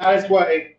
That is why.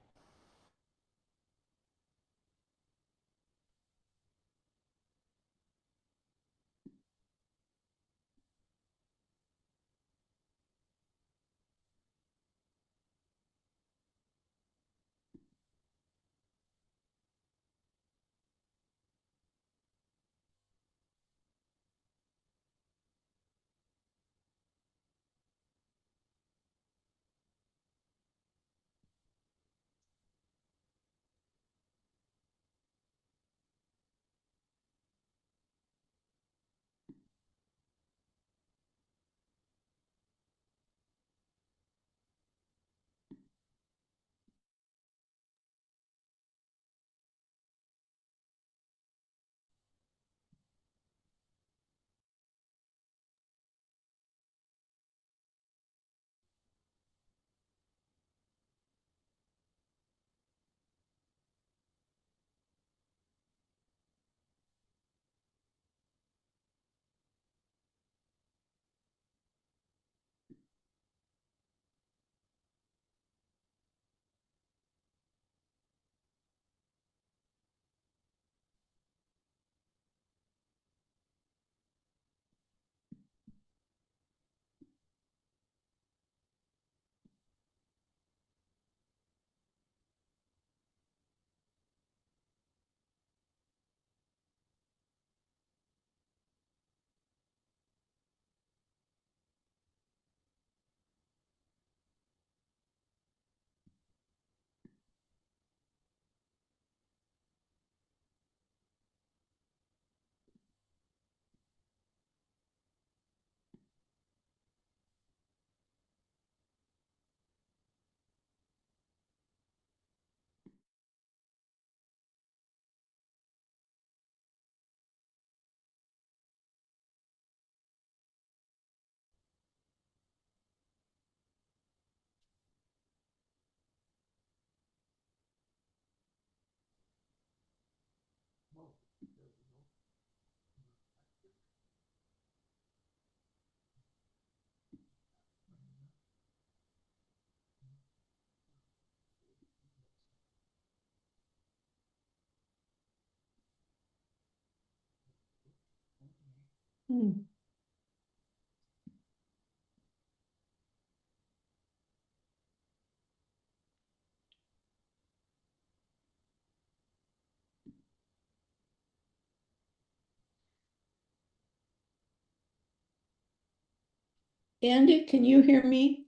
Hmm. Andy, can you hear me?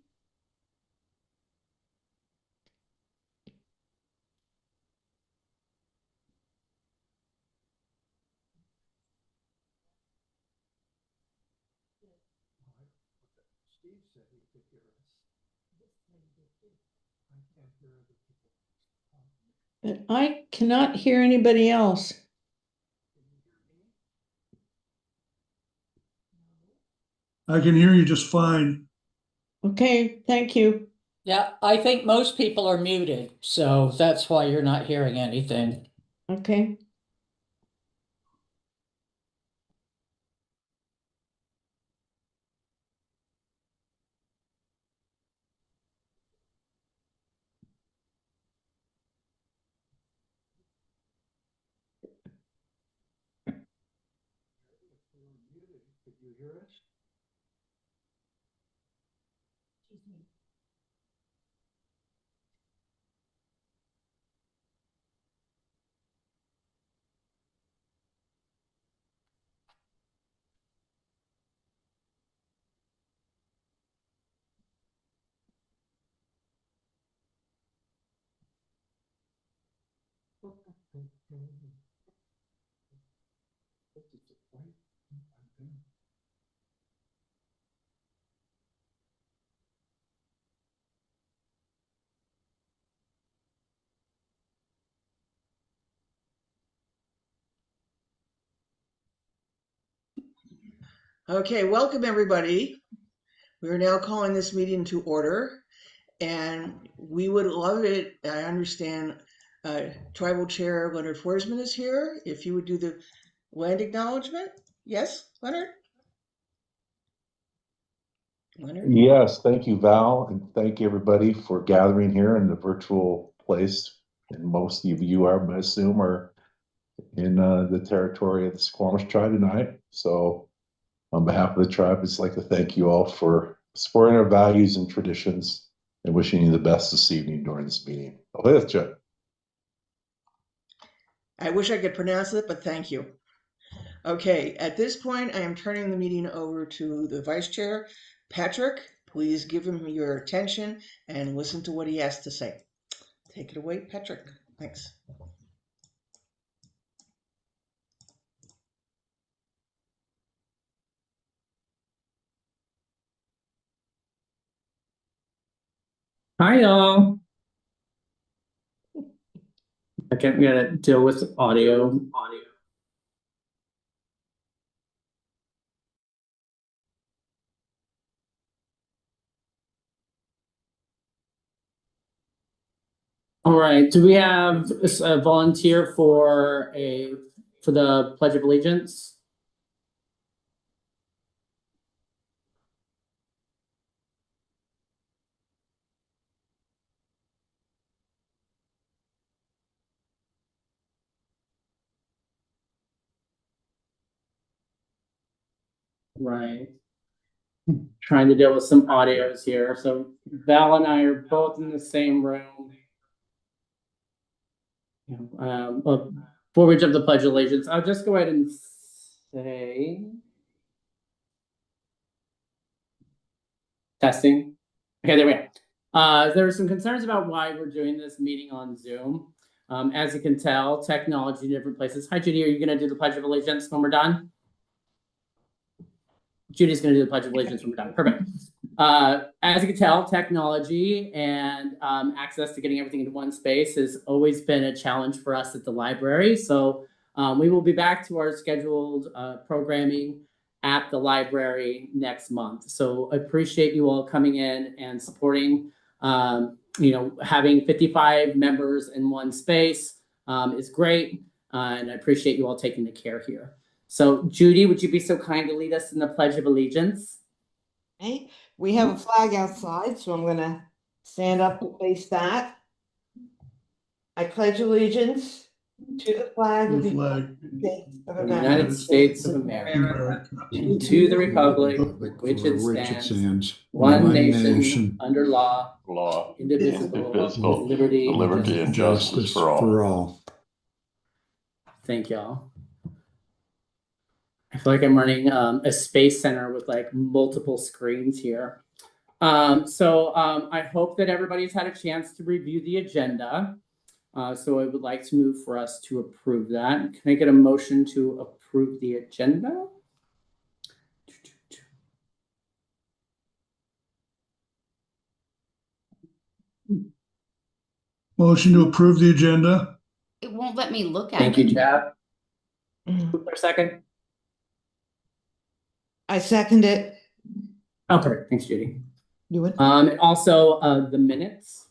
Steve said he could hear us. I can't hear other people. But I cannot hear anybody else. Can you hear me? I can hear you just fine. Okay, thank you. Yeah, I think most people are muted, so that's why you're not hearing anything. Okay. If we were muted, could you hear us? Okay, welcome everybody. We are now calling this meeting to order, and we would love it. I understand Tribal Chair Leonard Forsman is here. If you would do the land acknowledgement. Yes, Leonard? Leonard? Yes, thank you, Val, and thank everybody for gathering here in the virtual place. And most of you are, I assume, are in the territory of the Squamish tribe tonight. So on behalf of the tribe, I'd like to thank you all for supporting our values and traditions and wishing you the best this evening during this meeting. I wish I could pronounce it, but thank you. Okay, at this point, I am turning the meeting over to the vice chair, Patrick. Please give him your attention and listen to what he has to say. Take it away, Patrick. Thanks. Hi, y'all. Okay, we gotta deal with audio. All right, do we have a volunteer for the Pledge of Allegiance? Right. Trying to deal with some audios here. So Val and I are both in the same room. Before we jump to Pledge of Allegiance, I'll just go ahead and say testing. Okay, there we go. There are some concerns about why we're doing this meeting on Zoom. As you can tell, technology in different places. Hi, Judy. Are you going to do the Pledge of Allegiance when we're done? Judy's going to do the Pledge of Allegiance when we're done. Perfect. As you can tell, technology and access to getting everything into one space has always been a challenge for us at the library. So we will be back to our scheduled programming at the library next month. So I appreciate you all coming in and supporting. Having 55 members in one space is great. And I appreciate you all taking the care here. So Judy, would you be so kind to lead us in the Pledge of Allegiance? Okay, we have a flag outside, so I'm gonna stand up and face that. I pledge allegiance to the flag of the United States of America, and to the republic which it stands, one nation, under law, indivisible, with liberty and justice for all. Thank y'all. I feel like I'm running a space center with like multiple screens here. So I hope that everybody's had a chance to review the agenda. So I would like to move for us to approve that. Can I get a motion to approve the agenda? Motion to approve the agenda. It won't let me look at it. Thank you, Chad. For a second. I second it. Oh, perfect. Thanks, Judy. You would? And also the minutes.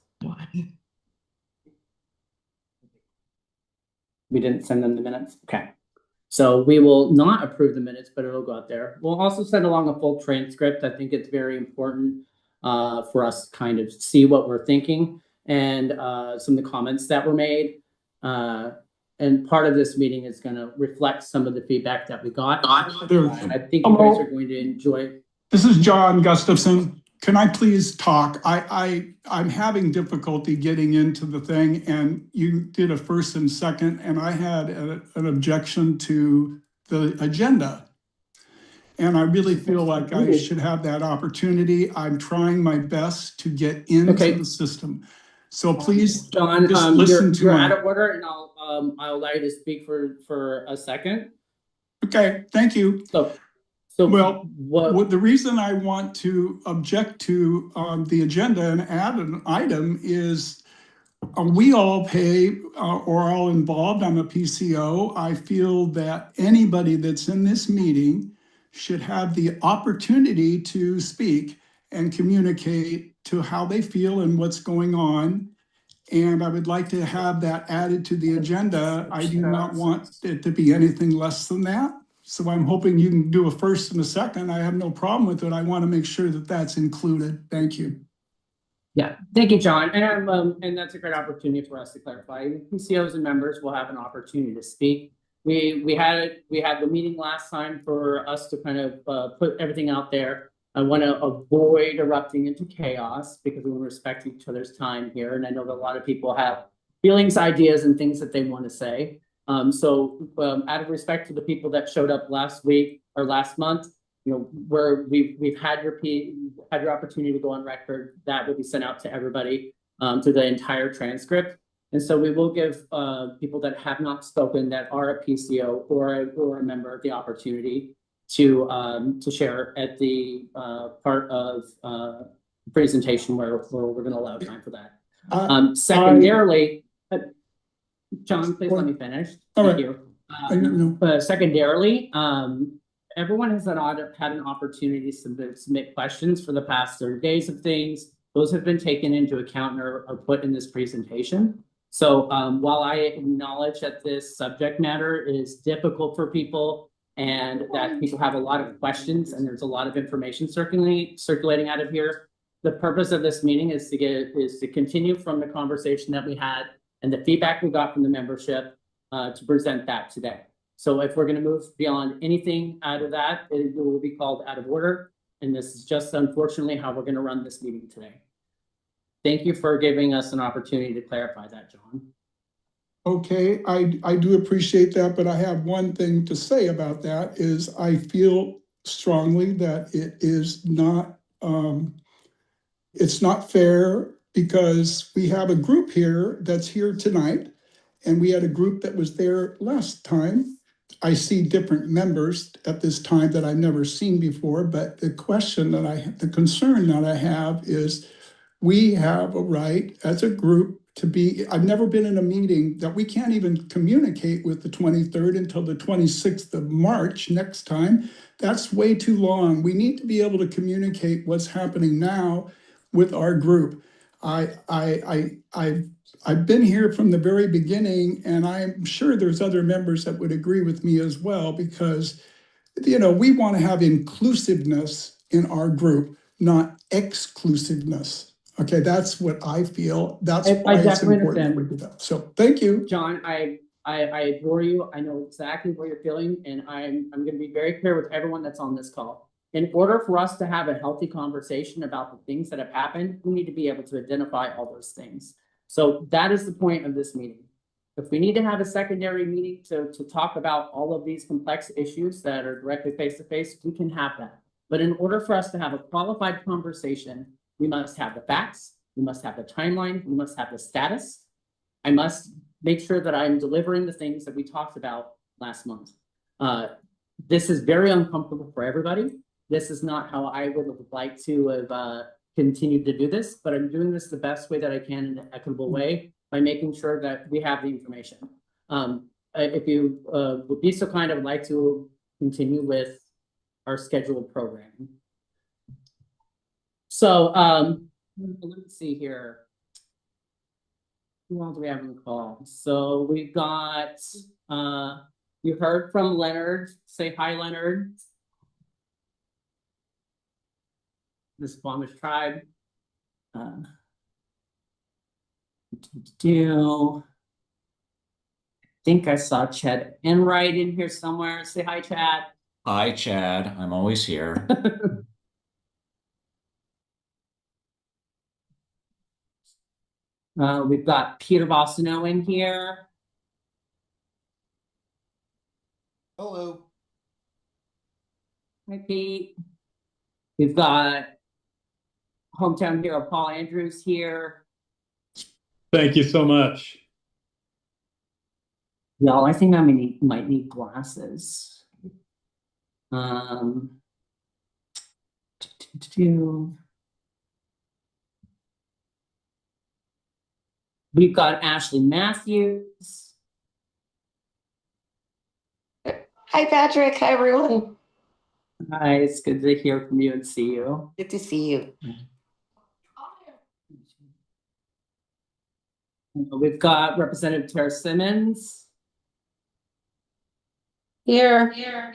We didn't send them the minutes. Okay. So we will not approve the minutes, but it'll go out there. We'll also send along a full transcript. I think it's very important for us to kind of see what we're thinking and some of the comments that were made. And part of this meeting is going to reflect some of the feedback that we got. I think you guys are going to enjoy. This is John Gustafson. Can I please talk? I'm having difficulty getting into the thing, and you did a first and second, and I had an objection to the agenda. And I really feel like I should have that opportunity. I'm trying my best to get into the system. So please, John, just listen you're to out of order, and I'll allow you to speak for a second. Okay, thank you. So well, what the reason I want to object to the agenda and add an item is we all pay or are all involved. I'm a PCO. I feel that anybody that's in this meeting should have the opportunity to speak and communicate to how they feel and what's going on. And I would like to have that added to the agenda. I do not want it to be anything less than that. So I'm hoping you can do a first and a second. I have no problem with it. I want to make sure that that's included. Thank you. Yeah, thank you, John. And that's a great opportunity for us to clarify. PCOs and members will have an opportunity to speak. We had the meeting last time for us to kind of put everything out there. I want to avoid erupting into chaos because we want to respect each other's time here. And I know that a lot of people have feelings, ideas, and things that they want to say. So out of respect to the people that showed up last week or last month, you know, where we've had your opportunity to go on record, that will be sent out to everybody, to the entire transcript. And so we will give people that have not spoken, that are a PCO or a member, the opportunity to share at the part of presentation where we're going to allow time for that. Secondarily, John, please let me finish. Thank you. Secondarily, everyone has had an opportunity to submit questions for the past 30 days of things. Those have been taken into account and are put in this presentation. So while I acknowledge that this subject matter is difficult for people and that people have a lot of questions and there's a lot of information circulating out of here, the purpose of this meeting is to continue from the conversation that we had and the feedback we got from the membership to present that today. So if we're going to move beyond anything out of that, it will be called out of order. And this is just unfortunately how we're going to run this meeting today. Thank you for giving us an opportunity to clarify that, John. Okay, I do appreciate that, but I have one thing to say about that is I feel strongly that it is not, it's not fair because we have a group here that's here tonight and we had a group that was there last time. I see different members at this time that I've never seen before, but the concern that I have is we have a right as a group to be, I've never been in a meeting that we can't even communicate with the 23rd until the 26th of March next time. That's way too long. We need to be able to communicate what's happening now with our group. I've been here from the very beginning, and I'm sure there's other members that would agree with me as well, because, you know, we want to have inclusiveness in our group, not exclusiveness. Okay, that's what I feel. That's why it's important that we do that. So thank you. John, I adore you. I know exactly what you're feeling, and I'm going to be very clear with everyone that's on this call. In order for us to have a healthy conversation about the things that have happened, we need to be able to identify all those things. So that is the point of this meeting. If we need to have a secondary meeting to talk about all of these complex issues that are directly face-to-face, we can have that. But in order for us to have a qualified conversation, we must have the facts, we must have the timeline, we must have the status. I must make sure that I'm delivering the things that we talked about last month. This is very uncomfortable for everybody. This is not how I would have liked to have continued to do this, but I'm doing this the best way that I can in an equitable way by making sure that we have the information. If you would be so kind, I would like to continue with our scheduled programming. So let me see here. Who else do we have on the call? So we've got, you heard from Leonard. Say hi, Leonard. The Squamish tribe. I think I saw Chad Enright in here somewhere. Say hi, Chad. Hi, Chad. I'm always here. We've got Peter Bossino in here. Hello. Hi, Pete. We've got hometown hero Paul Andrews here. Thank you so much. Y'all, I think I might need glasses. We've got Ashley Matthews. Hi, Patrick. Hi, everyone. Hi, it's good to hear from you and see you. Good to see you. We've got Representative Tarra Simmons. Here.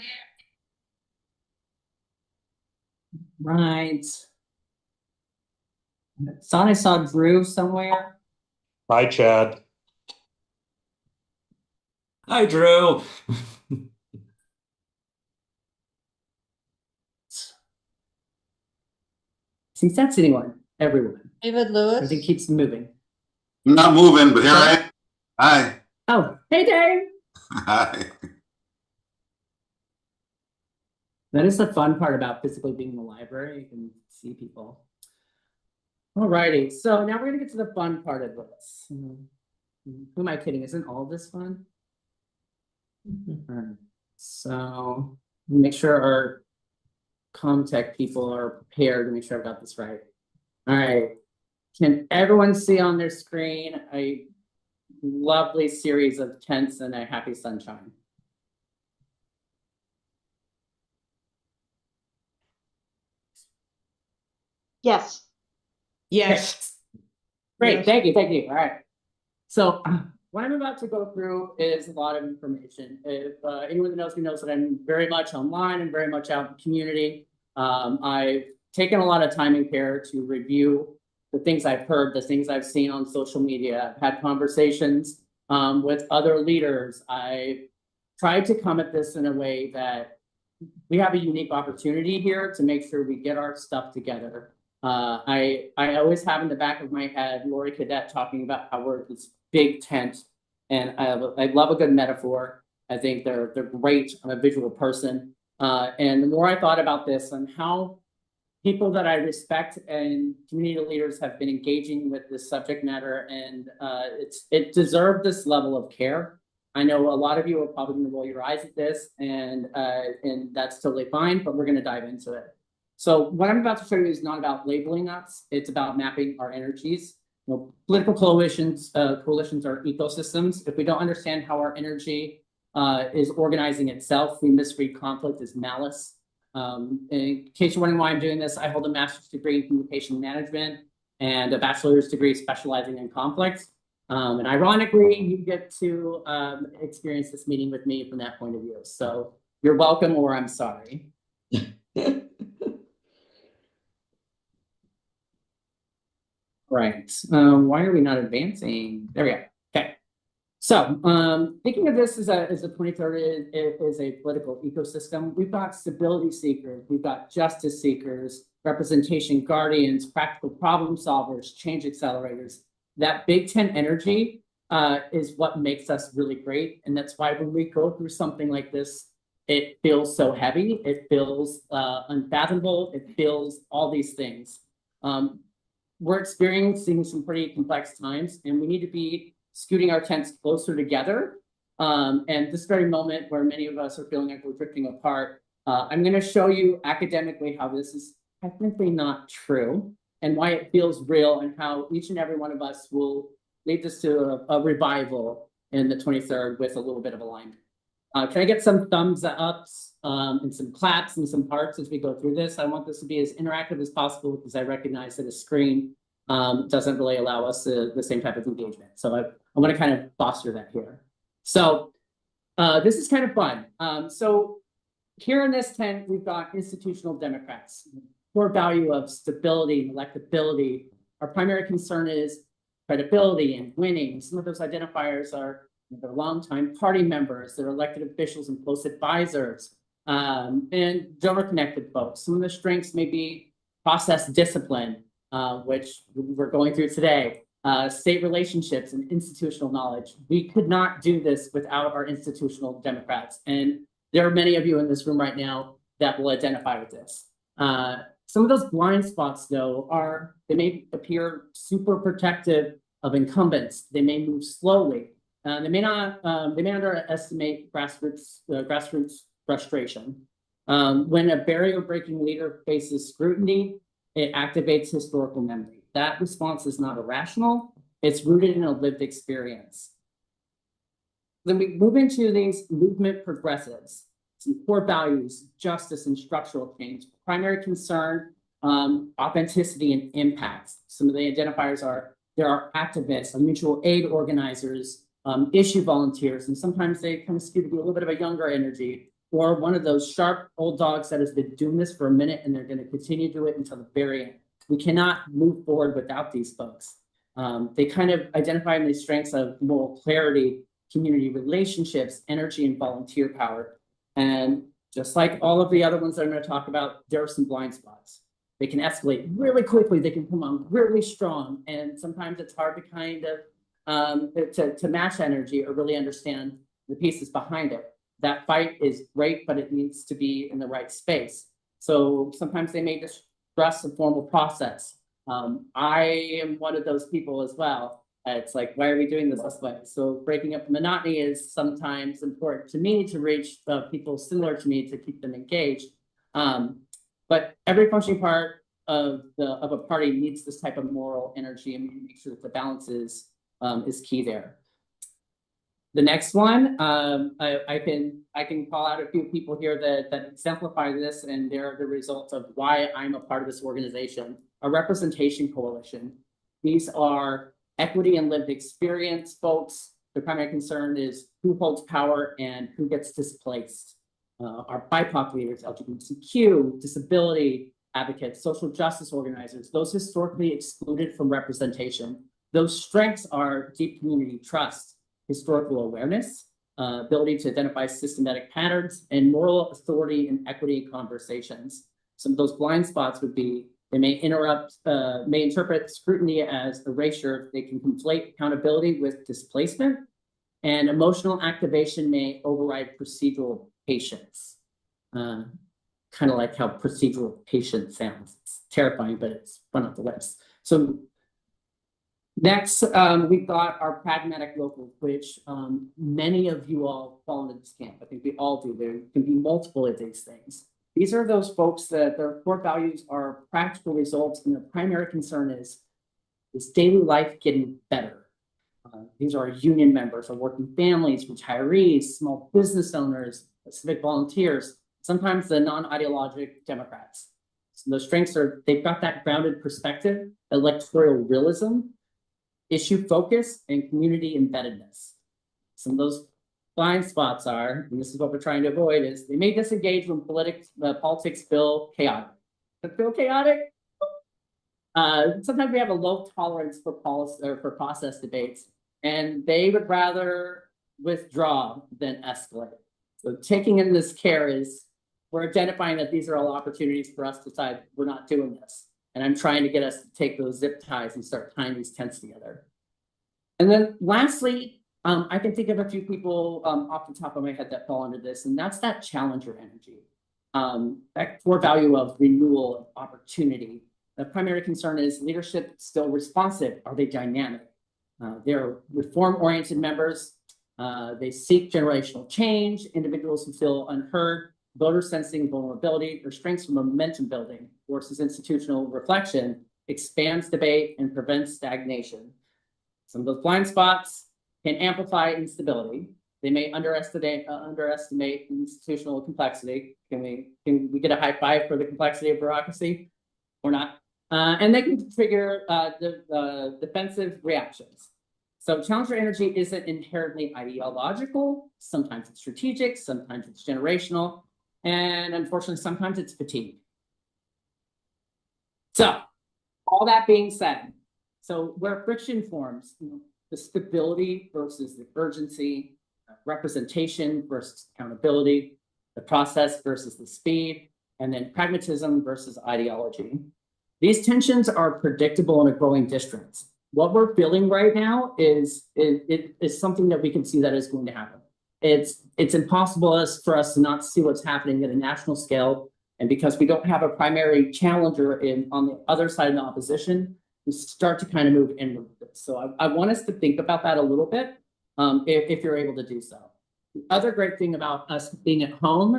Right. Thought I saw Drew somewhere. Hi, Chad. Hi, Drew. Since that's anyone, everyone. David Lewis. Everything keeps moving. I'm not moving, but here I am. Hi. Oh, hey Dave. Hi. That is the fun part about physically being in the library. You can see people. Alrighty, so now we're gonna get to the fun part of this. Who am I kidding? Isn't all this fun? Alright, so make sure our ComTech people are prepared to make sure I've got this right. All right, can everyone see on their screen a lovely series of tents and a happy sunshine? Yes. Yes. Great, Yes. thank you. All right. So what I'm about to go through is a lot of information. If anyone that knows me knows that I'm very much online and very much out in the community. I've taken a lot of time and care to review the things I've heard, the things I've seen on social media. I've had conversations with other leaders. I tried to come at this in a way that we have a unique opportunity here to make sure we get our stuff together. I always have in the back of my head Lori Cadet talking about how we're this big tent, and I love a good metaphor. I think they're great. I'm a visual person, and the more I thought about this and how people that I respect and community leaders have been engaging with this subject matter, and it deserved this level of care. I know a lot of you are probably going to roll your eyes at this, and that's totally fine, but we're going to dive into it. So what I'm about to show you is not about labeling us, it's about mapping our energies. You know, political coalitions are ecosystems. If we don't understand how our energy is organizing itself, we misread conflict as malice. In case you're wondering why I'm doing this, I hold a master's degree in communication management and a bachelor's degree specializing in conflict. And ironically, you get to experience this meeting with me from that point of view. So you're welcome, or I'm sorry. Right. Why are we not advancing? There we go. Okay. So thinking of this as a 23rd is a political ecosystem. We've got stability seekers, we've got justice seekers, representation guardians, practical problem solvers, change accelerators. That Big Tent energy is what makes us really great. And that's why when we go through something like this, it feels so heavy, it feels unfathomable, it feels all these things. We're experiencing some pretty complex times, and we need to be scooting our tents closer together. And this very moment where many of us are feeling like we're drifting apart, I'm going to show you academically how this is technically not true and why it feels real, and how each and every one of us will lead us to a revival in the 23rd with a little bit of alignment. Can I get some thumbs ups and some claps and some hearts as we go through this? I want this to be as interactive as possible because I recognize that a screen doesn't really allow us the same type of engagement. So I want to kind of foster that here. So this is kind of fun. So here in this tent, we've got institutional Democrats. Core value of stability and electability. Our primary concern is credibility and winning. Some of those identifiers are they're longtime party members, they're elected officials and close advisors, and donor-connected folks. Some of the strengths may be process discipline, which we're going through today, state relationships and institutional knowledge. We could not do this without our institutional Democrats. And there are many of you in this room right now that will identify with this. Some of those blind spots, though, they may appear super protective of incumbents. They may move slowly. They may underestimate grassroots frustration. When a barrier-breaking leader faces scrutiny, it activates historical memory. That response is not irrational. It's rooted in a lived experience. Then we move into these movement progressives, some core values, justice and structural change. Primary concern, authenticity and impact. Some of the identifiers are there are activists, mutual aid organizers, issue volunteers, and sometimes they kind of skew to be a little bit of a younger energy. or one of those sharp old dogs that has been doing this for a minute and they're going to continue to do it until the very end. We cannot move forward without these folks. They kind of identify these strengths of moral clarity, community relationships, energy, and volunteer power. And just like all of the other ones that I'm going to talk about, there are some blind spots. They can escalate really quickly. They can come on really strong. And sometimes it's hard to kind of to match energy or really understand the pieces behind it. That fight is great, but it needs to be in the right space. So sometimes they may distrust the formal process. I am one of those people as well. It's like, why are we doing this way? So breaking up the monotony is sometimes important to me to reach people similar to me to keep them engaged. But every functioning part of a party needs this type of moral energy, and we make sure that the balance is key there. The next one, I can call out a few people here that exemplify this, and they're the result of why I'm a part of this organization. A representation coalition. These are equity and lived experience folks. The primary concern is who holds power and who gets displaced. Our BIPOC leaders, LGBTQ, disability advocates, social justice organizers, those historically excluded from representation. Those strengths are deep community trust, historical awareness, ability to identify systematic patterns, and moral authority and equity conversations. Some of those blind spots would be they may interpret scrutiny as erasure. They can conflate accountability with displacement, and emotional activation may override procedural patience. Kind of like how procedural patience sounds. It's terrifying, but it's fun off the lips. So next, we've got our pragmatic locals, which many of you all fall into this camp. I think we all do. There can be multiple of these things. These are those folks that their core values are practical results, and their primary concern is daily life getting better. These are union members, our working families, retirees, small business owners, civic volunteers, sometimes the non-ideologic Democrats. So those strengths are, they've got that grounded perspective, electoral realism, issue focus, and community embeddedness. Some of those blind spots are, and this is what we're trying to avoid, is they may disengage when politics feel chaotic. Does it feel chaotic? Sometimes we have a low tolerance for policy or for process debates, and they would rather withdraw than escalate. So taking in this care is, we're identifying that these are all opportunities for us to decide we're not doing this. And I'm trying to get us to take those zip ties and start tying these tents together. And then lastly, I can think of a few people off the top of my head that fall under this, and that's that challenger energy. That core value of renewal, of opportunity. The primary concern is leadership still responsive? Are they dynamic? They're reform-oriented members. They seek generational change, individuals who feel unheard, voters sensing vulnerability. Their strengths for momentum building, forces institutional reflection, expands debate, and prevents stagnation. Some of those blind spots can amplify instability. They may underestimate institutional complexity. Can we get a high five for the complexity of bureaucracy or not? And they can trigger the defensive reactions. So challenger energy isn't inherently ideological. Sometimes it's strategic, sometimes it's generational, and unfortunately, sometimes it's fatigue. So all that being said, so where friction forms, the stability versus the urgency, representation versus accountability, the process versus the speed, and then pragmatism versus ideology. These tensions are predictable in a growing district. What we're feeling right now is something that we can see that is going to happen. It's impossible for us to not see what's happening at a national scale. And because we don't have a primary challenger on the other side of the opposition, we start to kind of move inward. So I want us to think about that a little bit, if you're able to do so. The other great thing about us being at home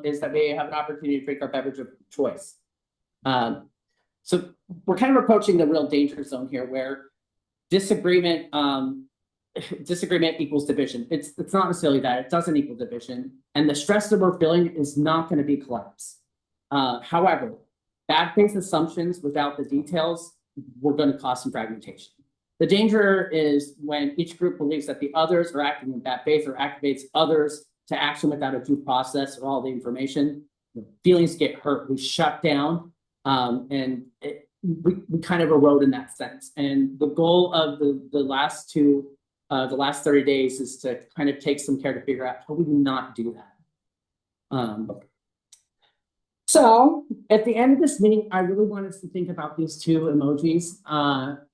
is that we have an opportunity to drink our beverage of choice. So we're kind of approaching the real danger zone here, where disagreement equals division. It's not necessarily that. It doesn't equal division. And the stress that we're feeling is not going to be collapse. However, bad faith assumptions without the details, we're going to cause some fragmentation. The danger is when each group believes that the others are acting in bad faith or activates others to action without a due process or all the information, feelings get hurt. We shut down, and we kind of erode in that sense. And the goal of the last 30 days is to kind of take some care to figure out how we do not do that. So at the end of this meeting, I really want us to think about these two emojis. Our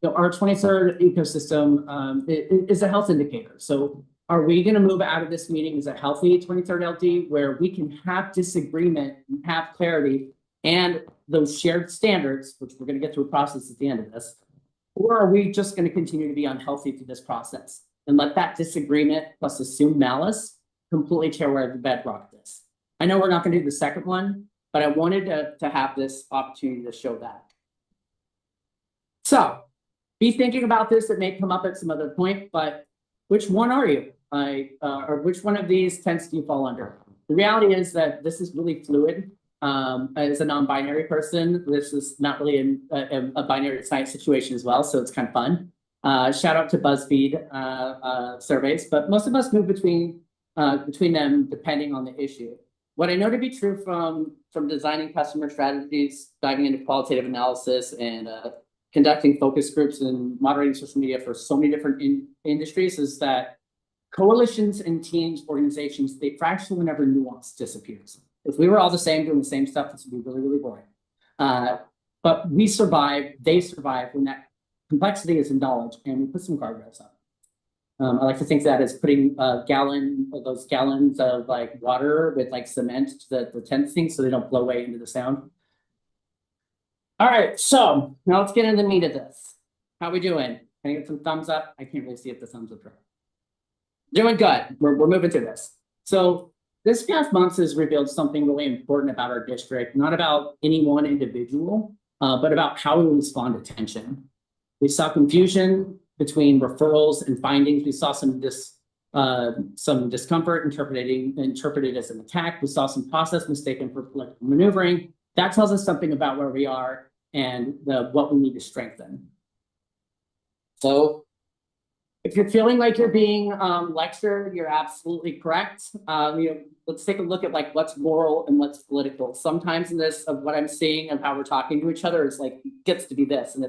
23rd ecosystem is a health indicator. So are we going to move out of this meeting as a healthy 23rd LD where we can have disagreement and have clarity and those shared standards, which we're going to get through a process at the end of this, or are we just going to continue to be unhealthy through this process and let that disagreement plus assumed malice completely tear away the bedrock of this? I know we're not going to do the second one, but I wanted to have this opportunity to show that. So be thinking about this. It may come up at some other point, but which one are you? Or which one of these tents do you fall under? The reality is that this is really fluid. As a non-binary person, this is not really a binary science situation as well, so it's kind of fun. Shout out to BuzzFeed surveys, but most of us move between them depending on the issue. What I know to be true from designing customer strategies, diving into qualitative analysis, and conducting focus groups and moderating social media for so many different industries is that coalitions and teams, organizations, they fracture whenever nuance disappears. If we were all the same doing the same stuff, this would be really, really boring. But we survive, they survive when that complexity is acknowledged and we put some guardrails up. I like to think that is putting those gallons of like water with like cement to the tent thing so they don't blow away into the sound. All right, so now let's get into the meat of this. How we doing? Can I get some thumbs up? I can't really see if the thumbs up are doing good. We're moving through this. So this past month has revealed something really important about our district, not about any one individual, but about how we respond to tension. We saw confusion between referrals and findings. We saw some discomfort interpreted as an attack. We saw some process mistaken for political maneuvering. That tells us something about where we are and what we need to strengthen. So if you're feeling like you're being lectured, you're absolutely correct. Let's take a look at like what's moral and what's political. Sometimes in this of what I'm seeing of how we're talking to each other, it's like it gets to be this, and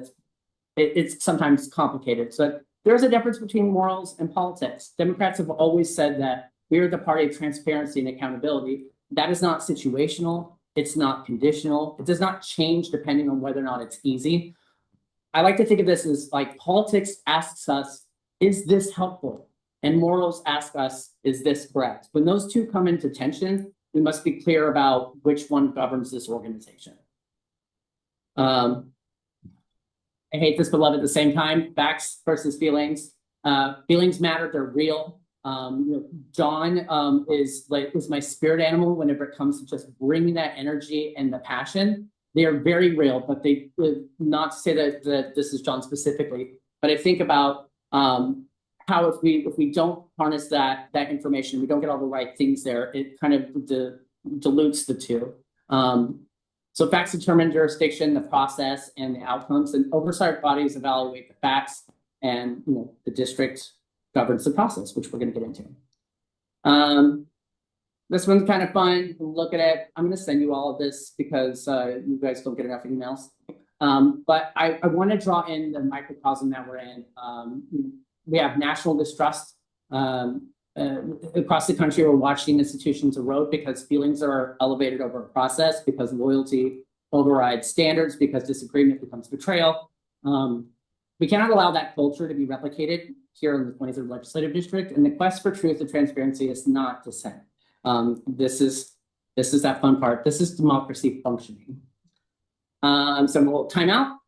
it's sometimes complicated. So there's a difference between morals and politics. Democrats have always said that we are the party of transparency and accountability. That is not situational. It's not conditional. It does not change depending on whether or not it's easy. I like to think of this as like politics asks us, is this helpful? And morals ask us, is this correct? When those two come into tension, we must be clear about which one governs this organization. I hate this, but love at the same time. Facts versus feelings. Feelings matter, they're real. John is my spirit animal whenever it comes to just bringing that energy and the passion. They are very real, but they not to say that this is John specifically, but I think about how if we don't harness that information, we don't get all the right things there, it kind of dilutes the two. So facts determine jurisdiction, the process, and the outcomes, and oversight bodies evaluate the facts, and the district governs the process, which we're going to get into. This one's kind of fun. Look at it. I'm going to send you all of this because you guys don't get enough emails. But I want to draw in the microcosm that we're in. We have national distrust across the country. We're watching institutions erode because feelings are elevated over a process, because loyalty overrides standards, because disagreement becomes betrayal. We cannot allow that culture to be replicated here in the 23rd Legislative District, and the quest for truth and transparency is not dissent. This is that fun part. This is democracy functioning. So we'll time out.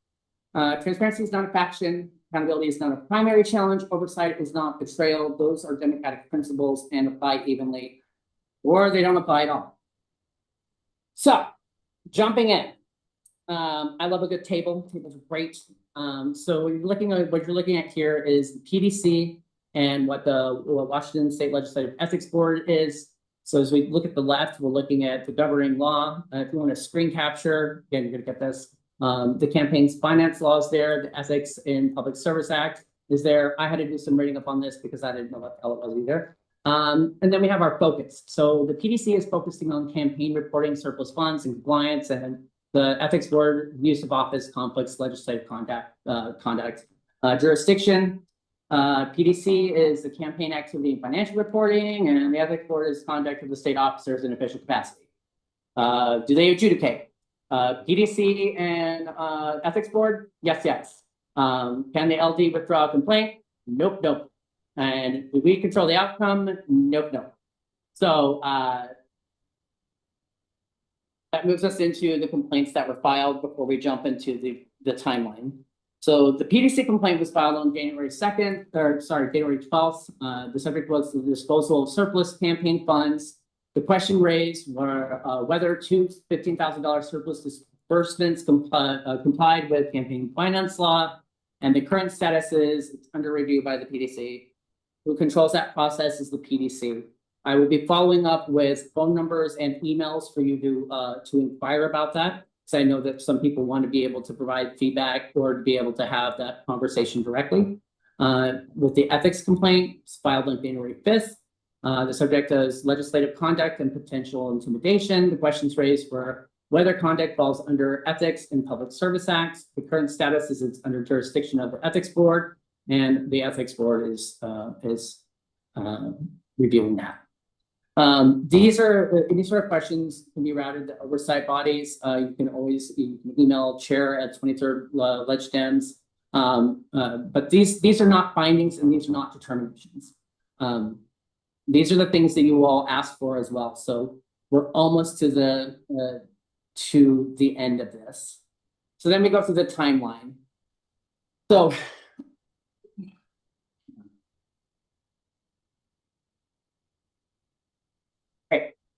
Transparency is not a faction. Accountability is not a primary challenge. Oversight is not betrayal. Those are democratic principles and apply evenly, or they don't apply at all. So jumping in. I love a good table. Tables are great. So what you're looking at here is the PDC and what the Washington State Legislative Ethics Board is. So as we look at the left, we're looking at the governing law. If you want to screen capture, again, you're going to get this. The campaign's finance laws there, the Ethics in Public Service Act is there. I had to do some reading up on this because I didn't know what the hell it was either. And then we have our focus. So the PDC is focusing on campaign reporting, surplus funds, and compliance, and the ethics board, use of office, conflicts, legislative conduct. Jurisdiction. PDC is the campaign activity and financial reporting, and the ethics board is conduct of the state officers in official capacity. Do they adjudicate? PDC and ethics board? Yes. Can the LD withdraw a complaint? Nope. And do we control the outcome? Nope. So that moves us into the complaints that were filed before we jump into the timeline. So the PDC complaint was filed on January 12th. The subject was the disposal of surplus campaign funds. The question raised were whether two $15,000 surplus disbursements complied with campaign finance law, and the current status is it's under review by the PDC. Who controls that process is the PDC. I will be following up with phone numbers and emails for you to inquire about that, because I know that some people want to be able to provide feedback or to be able to have that conversation directly. With the ethics complaint, it's filed on January 5th. The subject is legislative conduct and potential intimidation. The questions raised were whether conduct falls under Ethics and Public Service Acts. The current status is it's under jurisdiction of the Ethics Board, and the Ethics Board is reviewing that. These are questions can be routed to oversight bodies. You can email chair@23rd Ledge Dems. But these are not findings and these are not determinations. These are the things that you all asked for as well. So we're almost to the end of this. So then we go through the timeline. So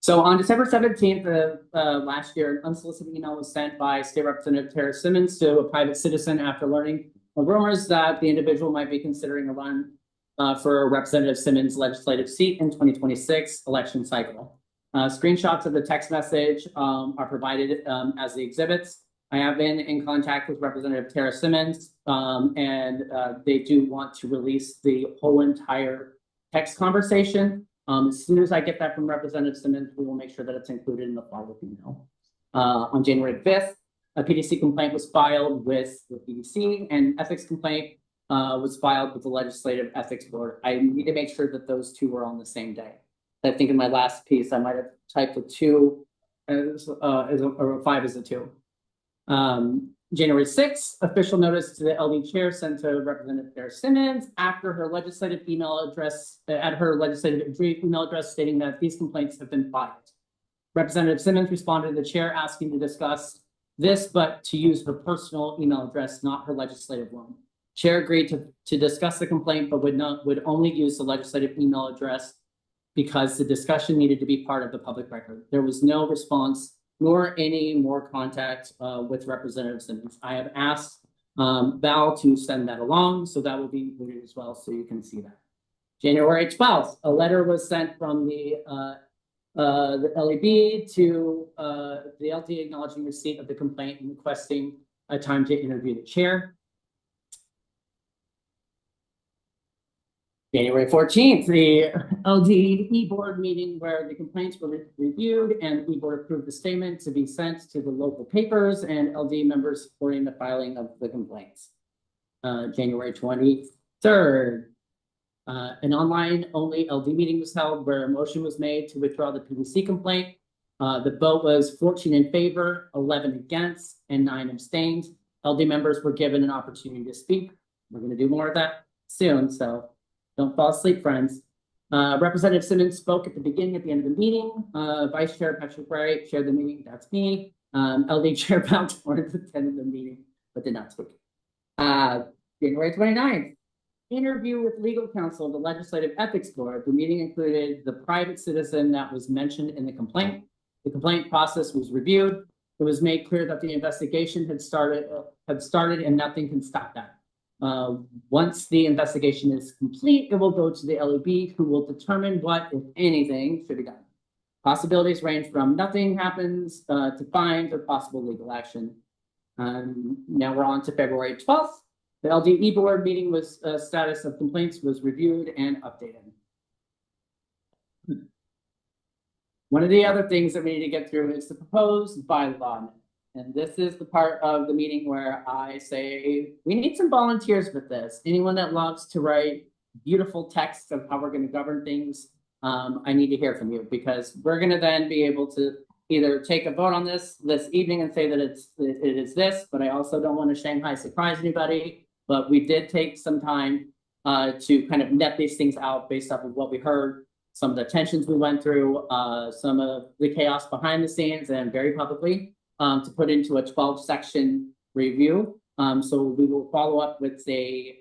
So on December 17th last year, an unsolicited email was sent by State Representative Tarra Simmons to a private citizen after learning of rumors that the individual might be considering a run for Representative Simmons' legislative seat in 2026 election cycle. Screenshots of the text message are provided as the exhibits. I have been in contact with Representative Tarra Simmons, and they do want to release the whole entire text conversation. As soon as I get that from Representative Simmons, we will make sure that it's included in the follow-up email. On January 5th, a PDC complaint was filed with the PDC, and ethics complaint was filed with the Legislative Ethics Board. I need to make sure that those two were on the same day. I think in my last piece, I might have typed a 2 or 5 as a 2. January 6th, official notice to the LD chair sent to Representative Tarra Simmons after her legislative email address, stating that these complaints have been filed. Representative Simmons responded to the chair asking to discuss this, but to use her personal email address, not her legislative one. Chair agreed to discuss the complaint, but would only use the legislative email address because the discussion needed to be part of the public record. There was no response nor any more contact with Representative Simmons. I have asked Val to send that along, so that will be included as well, so you can see that. January 12th, a letter was sent from the LEB to the LD acknowledging receipt of the complaint and requesting a time to interview the chair. January 14th, the LD e-board meeting where the complaints were reviewed and e-board approved the statement to be sent to the local papers and LD members supporting the filing of the complaints. January 23rd, an online only LD meeting was held where a motion was made to withdraw the PDC complaint. The vote was 14 in favor, 11 against, and 9 abstained. LD members were given an opportunity to speak. We're going to do more of that soon, so don't fall asleep, friends. Representative Simmons spoke at the beginning, at the end of the meeting. Vice Chair Patrick Wright chaired the meeting. That's me. LD Chair Baltimore attended the meeting, but did not speak. January 29th, interview with legal counsel of the Legislative Ethics Board. The meeting included the private citizen that was mentioned in the complaint. The complaint process was reviewed. It was made clear that the investigation had started and nothing can stop that. Once the investigation is complete, it will go to the LEB, who will determine what, if anything, should be done. Possibilities range from nothing happens to fines or possible legal action. Now we're on to February 12th. The LDE board meeting was status of complaints was reviewed and updated. One of the other things that we need to get through is the proposed bylaw. And this is the part of the meeting where I say, we need some volunteers with this. Anyone that loves to write beautiful text of how we're gonna govern things, I need to hear from you, because we're gonna then be able to either take a vote on this evening and say that it is this, but I also don't want to Shanghai surprise anybody. But we did take some time to kind of net these things out based off of what we heard, some of the tensions we went through, some of the chaos behind the scenes and very publicly, to put into a 12-section review. So we will follow up with a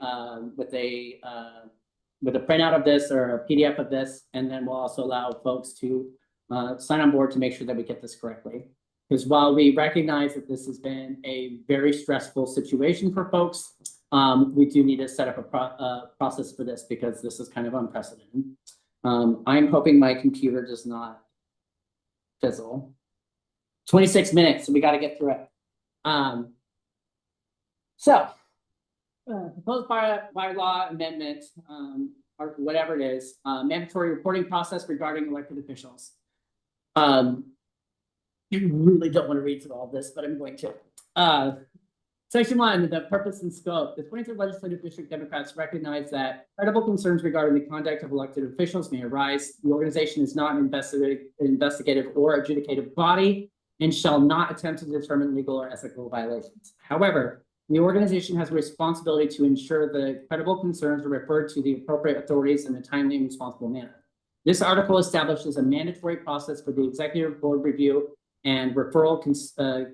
printout of this or a PDF of this, and then we'll also allow folks to sign on board to make sure that we get this correctly. Because while we recognize that this has been a very stressful situation for folks, we do need to set up a process for this, because this is kind of unprecedented. I'm hoping my computer does not fizzle. 26 minutes, so we got to get through it. Proposed bylaw amendment, or whatever it is, mandatory reporting process regarding elected officials. You really don't want to read through all of this, but I'm going to. Section 1, the purpose and scope. The 23rd Legislative District Democrats recognize that credible concerns regarding the conduct of elected officials may arise. The organization is not an investigative or adjudicative body and shall not attempt to determine legal or ethical violations. However, the organization has a responsibility to ensure the credible concerns are referred to the appropriate authorities in a timely and responsible manner. This article establishes a mandatory process for the executive board review and referral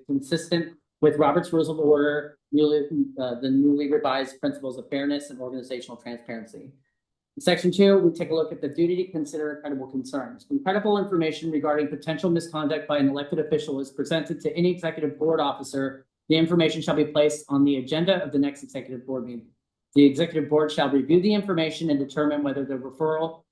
consistent with Robert's Rules of Order, the newly revised principles of fairness and organizational transparency. In Section 2, we take a look at the duty to consider credible concerns. When credible information regarding potential misconduct by an elected official is presented to any executive board officer, the information shall be placed on the agenda of the next executive board meeting. The executive board shall review the information and determine whether referral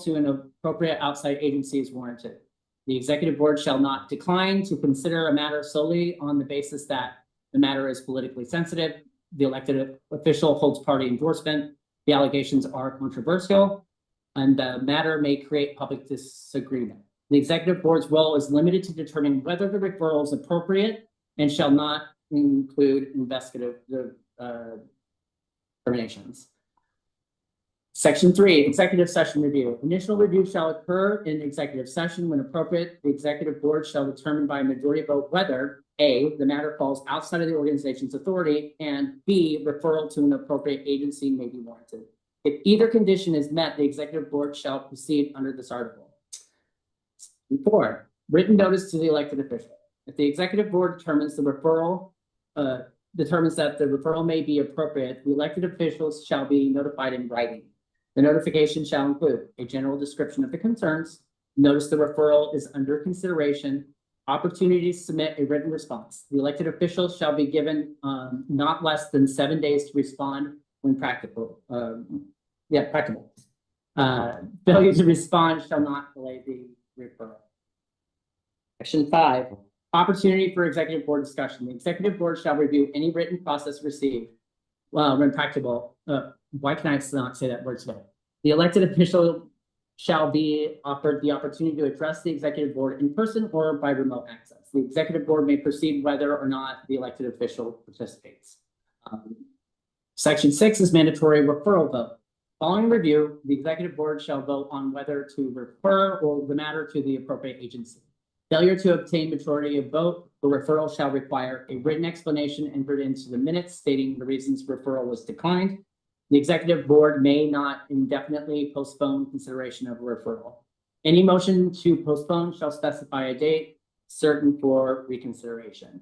to an appropriate outside agency is warranted. The executive board shall not decline to consider a matter solely on the basis that the matter is politically sensitive, the elected official holds party endorsement, the allegations are controversial, and the matter may create public disagreement. The executive board's role is limited to determining whether the referral is appropriate and shall not include investigative terminations. Section 3, executive session review. Initial review shall occur in executive session. When appropriate, the executive board shall determine by a majority vote whether A, the matter falls outside of the organization's authority, and B, referral to an appropriate agency may be warranted. If either condition is met, the executive board shall proceed under this article. 4, written notice to the elected official. If the executive board determines that the referral may be appropriate, the elected officials shall be notified in writing. The notification shall include a general description of the concerns, notice the referral is under consideration, opportunity to submit a written response. The elected officials shall be given not less than 7 days to respond when practical. Practical. Failure to respond shall not delay the referral. Section 5, opportunity for executive board discussion. The executive board shall review any written process received when practicable. Why can I not say that word today? The elected official shall be offered the opportunity to address the executive board in person or by remote access. The executive board may proceed whether or not the elected official participates. Section 6 is mandatory referral vote. Following review, the executive board shall vote on whether to refer the matter to the appropriate agency. Failure to obtain majority of vote, the referral shall require a written explanation entered into the minutes stating the reasons referral was declined. The executive board may not indefinitely postpone consideration of a referral. Any motion to postpone shall specify a date certain for reconsideration.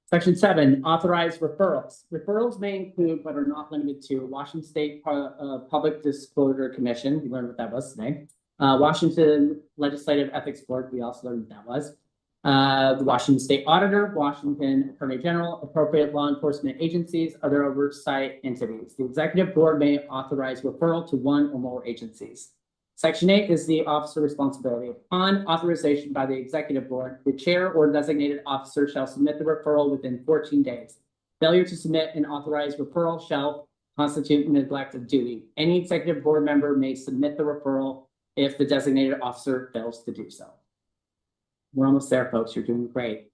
Section 7, authorized referrals. Referrals may include, but are not limited to, Washington State Public Disclosure Commission. We learned what that was today. Washington Legislative Ethics Board. We also learned what that was. The Washington State Auditor, Washington Attorney General, appropriate law enforcement agencies, other oversight entities. The executive board may authorize referral to one or more agencies. Section 8 is the officer responsibility. Upon authorization by the executive board, the chair or designated officer shall submit the referral within 14 days. Failure to submit an authorized referral shall constitute neglect of duty. Any executive board member may submit the referral if the designated officer fails to do so. We're almost there, folks. You're doing great.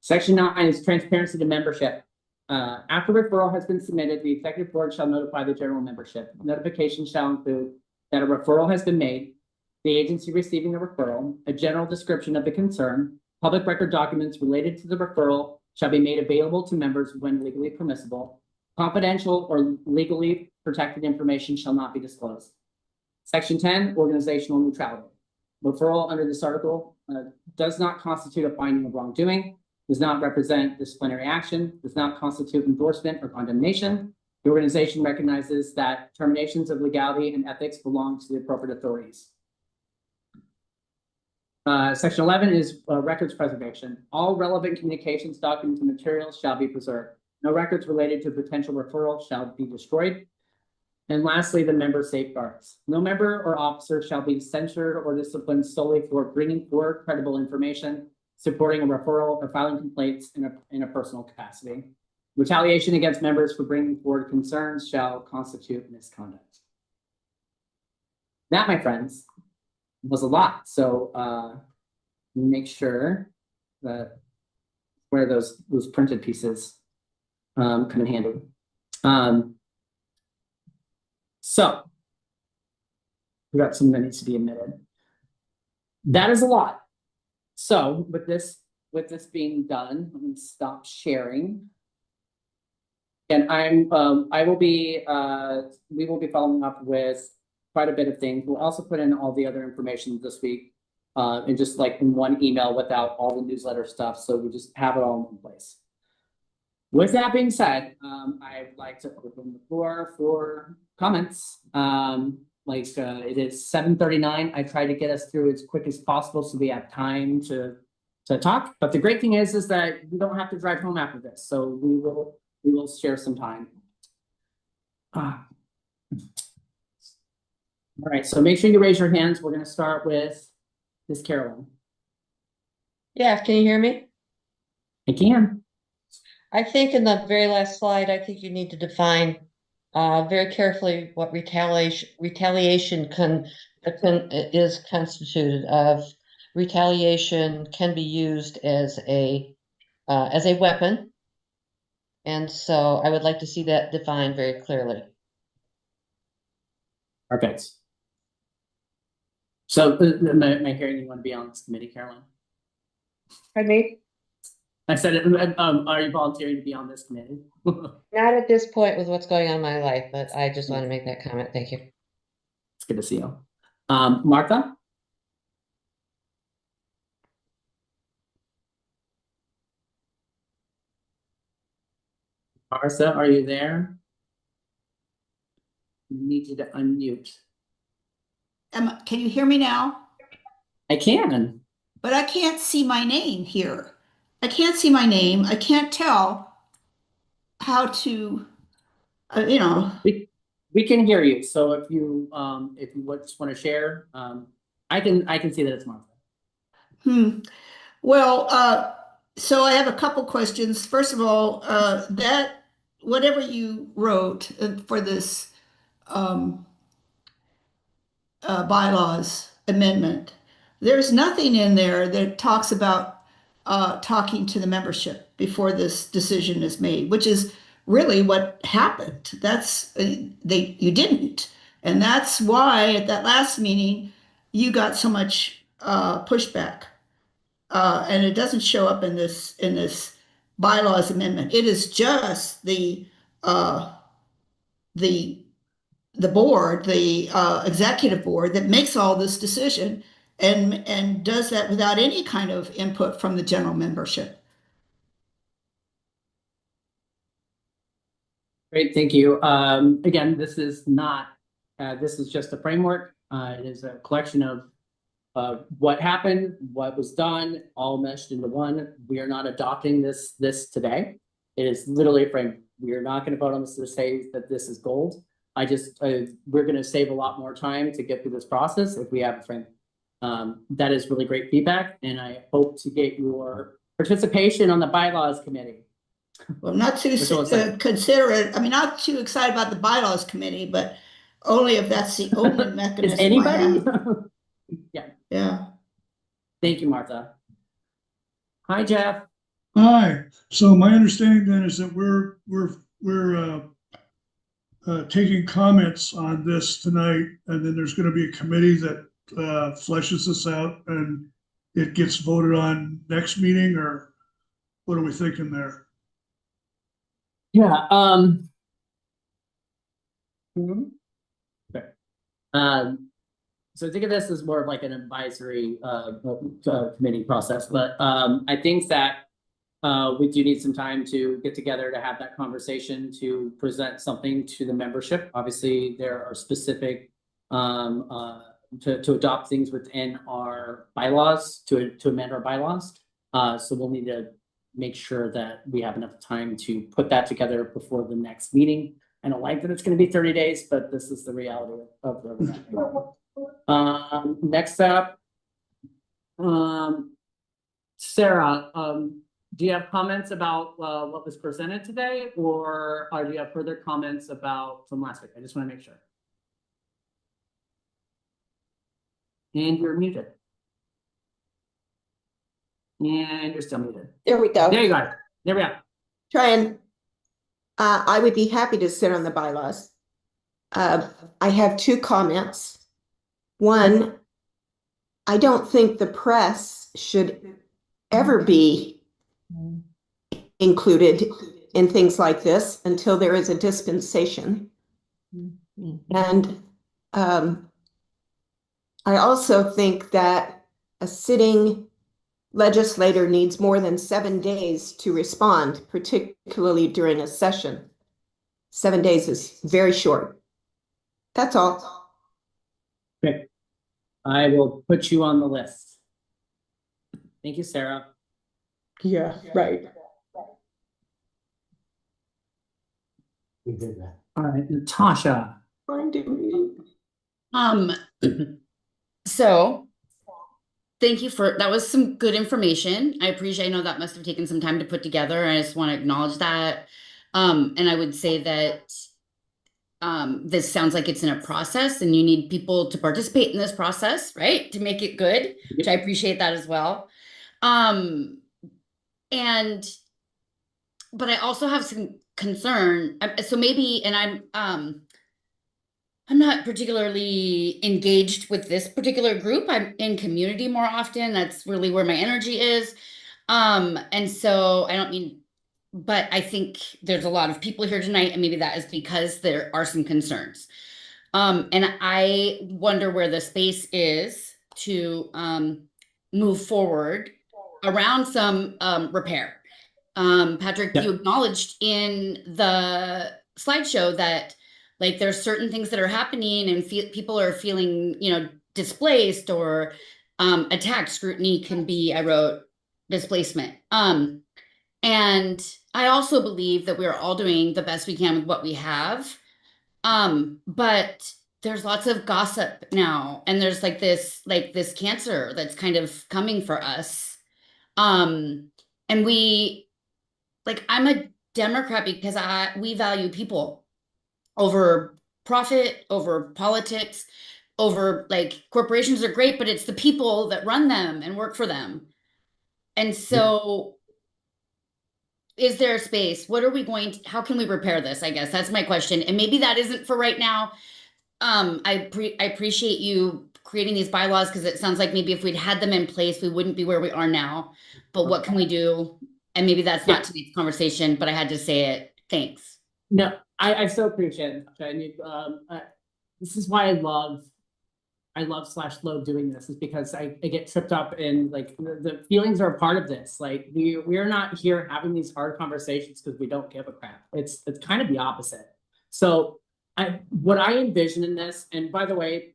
Section 9 is transparency to membership. After referral has been submitted, the executive board shall notify the general membership. Notification shall include that a referral has been made, the agency receiving the referral, a general description of the concern, public record documents related to the referral shall be made available to members when legally permissible. Confidential or legally protected information shall not be disclosed. Section 10, organizational neutrality. Referral under this article does not constitute a finding of wrongdoing, does not represent disciplinary action, does not constitute endorsement or condemnation. The organization recognizes that determinations of legality and ethics belong to the appropriate authorities. Section 11 is records preservation. All relevant communications, documents, and materials shall be preserved. No records related to potential referral shall be destroyed. And lastly, the member safeguards. No member or officer shall be censured or disciplined solely for bringing forward credible information, supporting a referral, or filing complaints in a personal capacity. Retaliation against members for bringing forward concerns shall constitute misconduct. That, my friends, was a lot. So make sure that where those printed pieces come in handy. So we got some that needs to be admitted. That is a lot. So with this being done, let me stop sharing. And we will be following up with quite a bit of things. We'll also put in all the other information this week, and just like in one email without all the newsletter stuff. So we just have it all in one place. With that being said, I'd like to open the floor for comments. It is 7:39. I try to get us through as quick as possible so we have time to talk. But the great thing is that we don't have to drive home after this. So we will share some time. All right, so make sure you raise your hands. We're going to start with Ms. Carolyn. Yeah, can you hear me? I can. I think in the very last slide, I think you need to define very carefully what retaliation is constituted of. Retaliation can be used as a weapon. And so I would like to see that defined very clearly. Perfect. So am I hearing you want to be on this committee, Carolyn? Pardon me? I said, are you volunteering to be on this committee? Not at this point with what's going on in my life, but I just want to make that comment. Thank you. It's good to see you. Martha? Martha, are you there? I need you to unmute. Can you hear me now? I can. But I can't see my name here. I can't see my name. I can't tell how to, We can hear you. So if you just want to share, I can see that it's Martha. Well, so I have a couple questions. First of all, that whatever you wrote for this bylaws amendment, there's nothing in there that talks about talking to the membership before this decision is made, which is really what happened. That's you didn't, and that's why at that last meeting you got so much pushback, and it doesn't show up in this bylaws amendment. It is just the board, the executive board, that makes all this decision and does that without any kind of input from the general membership. Great, thank you. Again, this is not, this is just a framework. It is a collection of what happened, what was done, all meshed into one. We are not adopting this today. It is literally a framework. We are not going to vote on this to say that this is gold. We're going to save a lot more time to get through this process if we have a framework. That is really great feedback, and I hope to get your participation on the bylaws committee. Well, I'm not too That's all I'm saying. considerate. I mean, not too excited about the bylaws committee, but only if that's the only Is mechanism I anybody? have. Yeah. Thank you, Martha. Hi, Jeff. Hi, so my understanding then is that we're taking comments on this tonight, and then there's gonna be a committee that fleshes this out and it gets voted on next meeting, or what are we thinking there? Yeah. Okay. So think of this as more of like an advisory committee process, but I think that we do need some time to get together to have that conversation, to present something to the membership. Obviously, there are specific to adopt things within our bylaws, to amend our bylaws. So we'll need to make sure that we have enough time to put that together before the next meeting. I don't like that it's going to be 30 days, but this is the reality of the next up, Sarah, do you have comments about what was presented today, or do you have further comments about from last week? I just want to make sure. And you're muted. And you're still muted. There we go. There you go. There we go. Trying. I would be happy to sit on the bylaws. I have two comments. One, I don't think the press should ever be included in things like this until there is a dispensation. And I also think that a sitting legislator needs more than 7 days to respond, particularly during a session. 7 days is very short. That's all. Okay. I will put you on the list. Thank you, Sarah. Yeah, right. All right, Natasha. So thank you for, that was some good information. I appreciate, I know that must have taken some time to put together. I just want to acknowledge that. And I would say that this sounds like it's in a process and you need people to participate in this process, right? To make it good, which I appreciate that as well. But I also have some concern. So maybe, and I'm not particularly engaged with this particular group. I'm in community more often. That's really where my energy is. And so I don't mean, but I think there's a lot of people here tonight, and maybe that is because there are some concerns. And I wonder where the space is to move forward around some repair. Patrick, you acknowledged in the slideshow that like there's certain things that are happening and people are feeling, displaced or attacked. Scrutiny can be, I wrote, displacement. And I also believe that we're all doing the best we can with what we have. But there's lots of gossip now, and there's like this cancer that's kind of coming for us. And I'm a Democrat because we value people over profit, over politics, over corporations are great, but it's the people that run them and work for them. And so is there a space? What are we how can we repair this? I guess that's my question. And maybe that isn't for right now. I appreciate you creating these bylaws because it sounds like maybe if we'd had them in place, we wouldn't be where we are now. But what can we do? And maybe that's not today's conversation, but I had to say it. Thanks. No, I so appreciate it. And this is why I love /loathe doing this, is because I get tripped up in the feelings are a part of this. We're not here having these hard conversations because we don't give a crap. It's kind of the opposite. So what I envision in this, and by the way,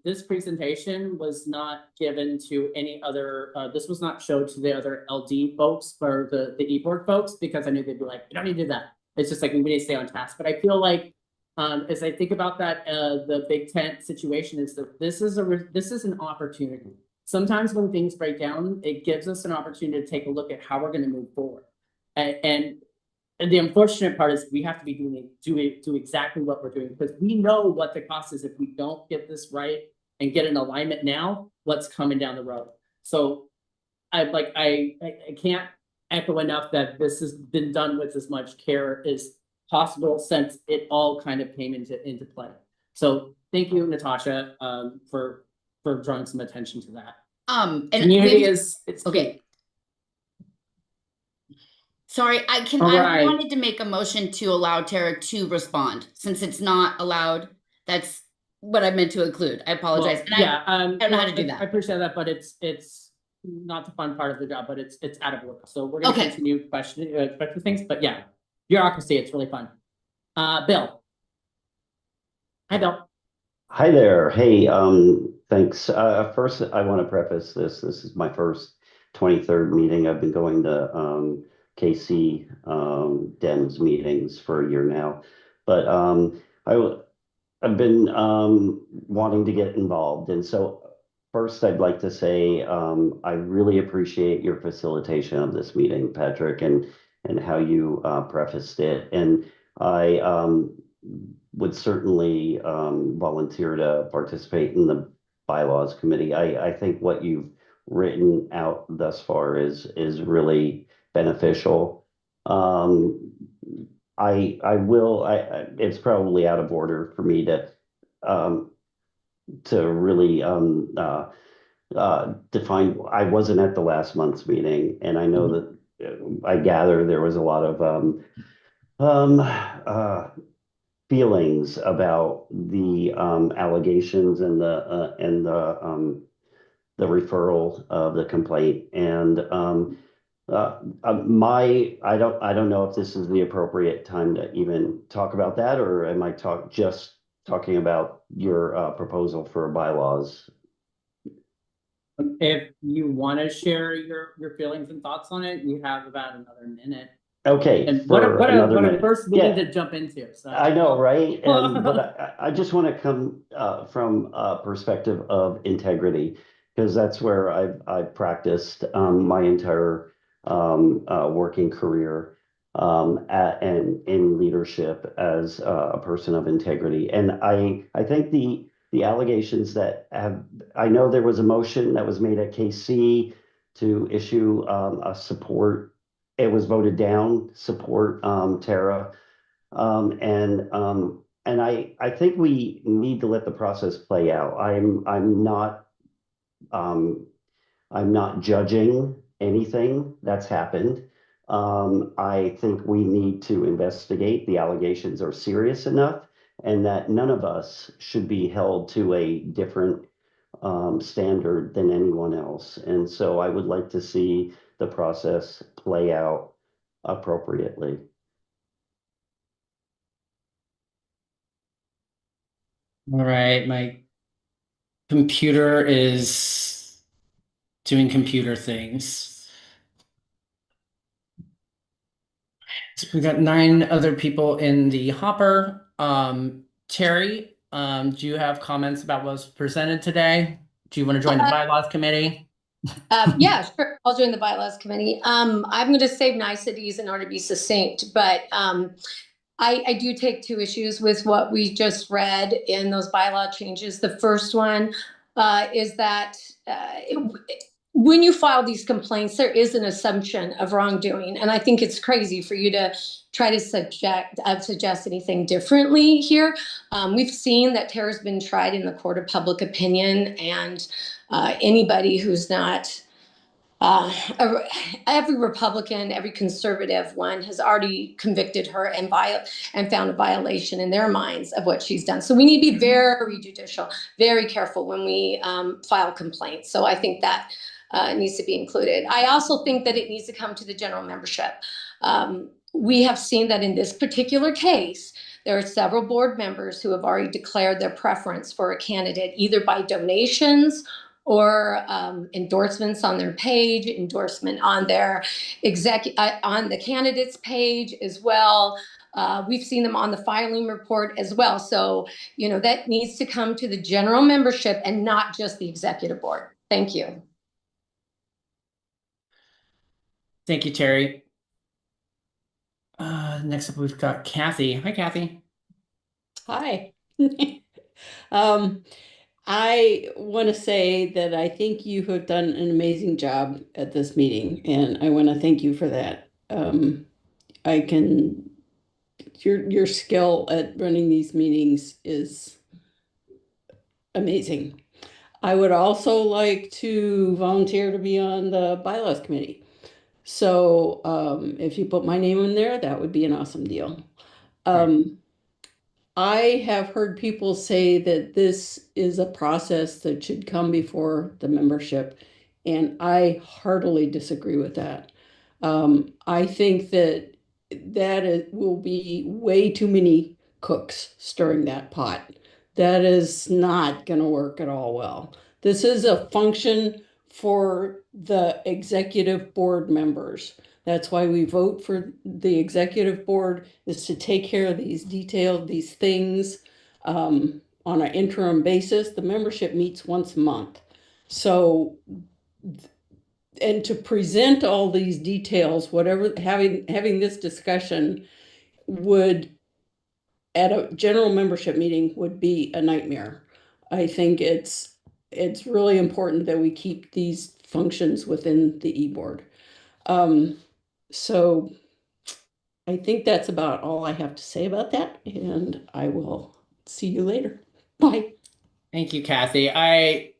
this presentation was not given to any other, this was not showed to the other LD folks or the e-board folks, because I knew they'd be like, you don't need to do that. It's just like, we need to stay on task. But I feel like, as I think about that, the big tent situation is that this is an opportunity. Sometimes when things break down, it gives us an opportunity to take a look at how we're going to move forward. And And the unfortunate part is we have to be do exactly what we're doing, because we know what the cost is if we don't get this right and get an alignment now, what's coming down the road. So I can't echo enough that this has been done with as much care as possible since it all kind of came into play. So thank you, Natasha, for drawing some attention to that. And Community maybe, is okay. Sorry, I Alright. wanted to make a motion to allow Tara to respond, since it's not allowed. That's what I meant to include. I apologize. Well, yeah, I don't know how to do that. I appreciate that, but it's not the fun part of the job, but it's out of work. So we're gonna continue questioning things, but yeah, bureaucracy, it's really fun. Bill. Hi, Bill. Hi there. Hey, thanks. First, I want to preface this. This is my first 23rd meeting. I've been going to KC Dems meetings for a year now, but I've been wanting to get involved. And so first, I'd like to say I really appreciate your facilitation of this meeting, Patrick, and how you prefaced it. And I would certainly volunteer to participate in the bylaws committee. I think what you've written out thus far is really beneficial. It's probably out of order for me to really define. I wasn't at the last month's meeting, and I know that I gather there was a lot of feelings about the allegations and the referral of the complaint. And I don't know if this is the appropriate time to even talk about that, or am I talking about your proposal for bylaws? If you want to share your feelings and thoughts on it, you have about another minute. Okay, And for what another a minute. first meeting to jump into. So. I know, right? But I just want to come from a perspective of integrity, because that's where I've practiced my entire working career and in leadership as a person of integrity. And I think the allegations I know there was a motion that was made at KC to issue a support. It was voted down, support Tarra. And I think we need to let the process play out. I'm not judging anything that's happened. I think we need to investigate. The allegations are serious enough, and that none of us should be held to a different standard than anyone else. And so I would like to see the process play out appropriately. All right, my computer is doing computer things. So we got 9 other people in the hopper. Terry, do you have comments about what was presented today? Do you want to join the bylaws committee? Yeah, sure. I'll join the bylaws committee. I'm going to save niceties in order to be succinct, but I do take 2 issues with what we just read in those bylaw changes. The first one is that when you file these complaints, there is an assumption of wrongdoing. And I think it's crazy for you to try to suggest anything differently here. We've seen that Tara's been tried in the court of public opinion, and anybody who's not every Republican, every conservative one has already convicted her and found a violation in their minds of what she's done. So we need to be very judicial, very careful when we file complaints. So I think that needs to be included. I also think that it needs to come to the general membership. We have seen that in this particular case, there are several board members who have already declared their preference for a candidate, either by donations or endorsements on their page, endorsement on their on the candidate's page as well. We've seen them on the filing report as well. So, that needs to come to the general membership and not just the executive board. Thank you. Thank you, Terry. Next up, we've got Kathy. Hi, Kathy. Hi. I want to say that I think you have done an amazing job at this meeting, and I want to thank you for that. I can, your skill at running these meetings is amazing. I would also like to volunteer to be on the bylaws committee. So if you put my name in there, that would be an awesome deal. I have heard people say that this is a process that should come before the membership, and I heartily disagree with that. I think that will be way too many cooks stirring that pot. That is not going to work at all well. This is a function for the executive board members. That's why we vote for the executive board, is to take care of these things on an interim basis. The membership meets once a month. So, and to present all these details, whatever, having this discussion would, at a general membership meeting, would be a nightmare. I think it's really important that we keep these functions within the e-board. So I think that's about all I have to say about that, and I will see you later. Bye. Thank you, Kathy. I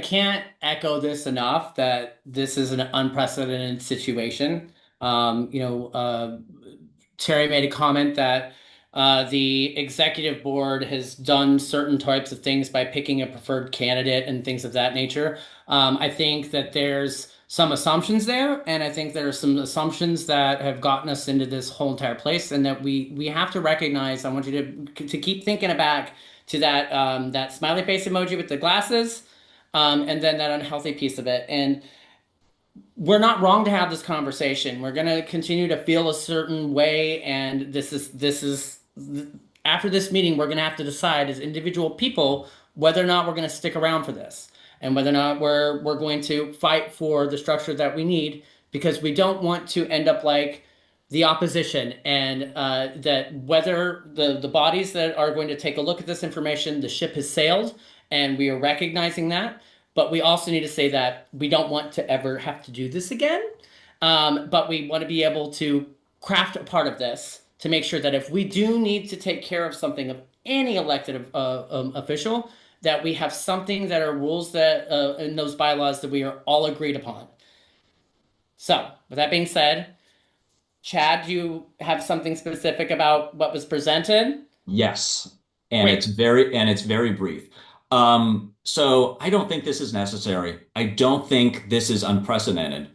can't echo this enough that this is an unprecedented situation. Terry made a comment that the executive board has done certain types of things by picking a preferred candidate and things of that nature. I think that there's some assumptions there, and I think there are some assumptions that have gotten us into this whole entire place, and that we have to recognize. I want you to keep thinking back to that that smiley face emoji with the glasses, and then that unhealthy piece of it. And we're not wrong to have this conversation. We're going to continue to feel a certain way, and this is after this meeting, we're going to have to decide as individual people whether or not we're going to stick around for this, and whether or not we're going to fight for the structure that we need, because we don't want to end up like the opposition, and that whether the bodies that are going to take a look at this information, the ship has sailed, and we are recognizing that. But we also need to say that we don't want to ever have to do this again. But we want to be able to craft a part of this to make sure that if we do need to take care of something of any elected official, that we have something that are rules that in those bylaws that we are all agreed upon. So with that being said, Chad, do you have something specific about what was presented? Yes, and Great. it's very brief. So I don't think this is necessary. I don't think this is unprecedented.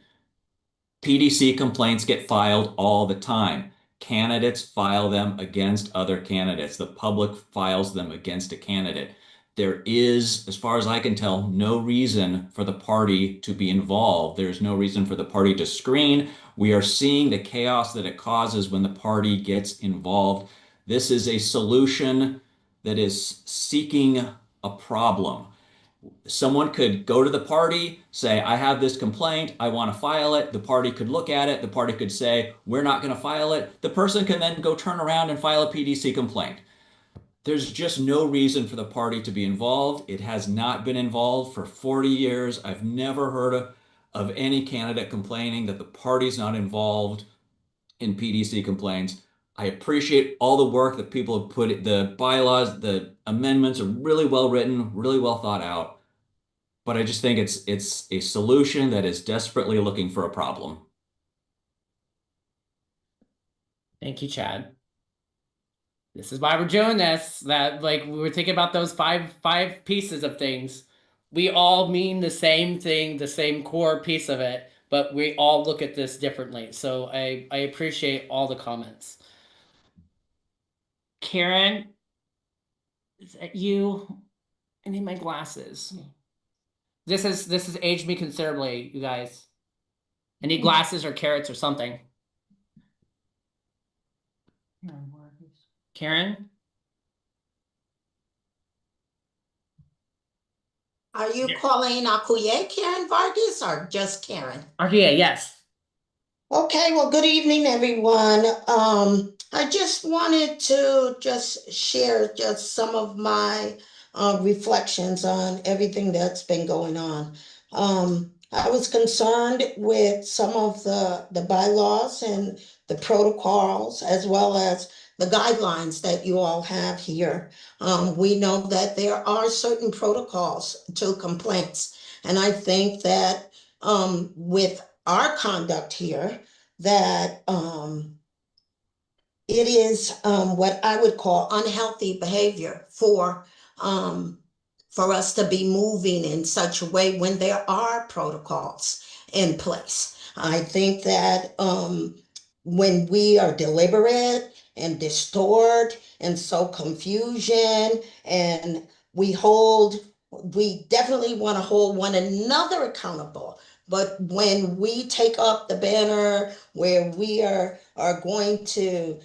PDC complaints get filed all the time. Candidates file them against other candidates. The public files them against a candidate. There is, as far as I can tell, no reason for the party to be involved. There's no reason for the party to screen. We are seeing the chaos that it causes when the party gets involved. This is a solution that is seeking a problem. Someone could go to the party, say, I have this complaint, I want to file it. The party could look at it. The party could say, we're not going to file it. The person can then go turn around and file a PDC complaint. There's just no reason for the party to be involved. It has not been involved for 40 years. I've never heard of any candidate complaining that the party's not involved in PDC complaints. I appreciate all the work that people have put in. The bylaws, the amendments are really well written, really well thought out. But I just think it's a solution that is desperately looking for a problem. Thank you, Chad. This is why we're doing this. That, like, we were thinking about those five pieces of things. We all mean the same thing, the same core piece of it, but we all look at this differently. So I appreciate all the comments. Karen, is that you? I need my glasses. This has aged me considerably, you guys. I need glasses or carrots or something. Karen? Are you calling Akuye Karen Vargas or just Karen? Arguye, yes. Okay, well, good evening, everyone. I just wanted to just share just some of my reflections on everything that's been going on. I was concerned with some of the bylaws and the protocols, as well as the guidelines that you all have here. We know that there are certain protocols to complaints, and I think that with our conduct here, that it is what I would call unhealthy behavior for us to be moving in such a way when there are protocols in place. I think that when we are deliberate and distort and sow confusion, and we definitely want to hold one another accountable. But when we take up the banner where we are going to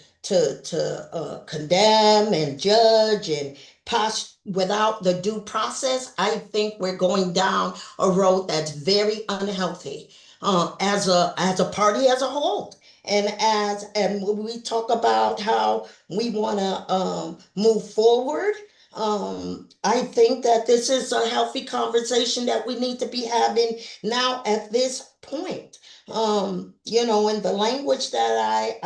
condemn and judge and pass without the due process, I think we're going down a road that's very unhealthy as a party as a whole. And when we talk about how we want to move forward, I think that this is a healthy conversation that we need to be having now at this point. And the language that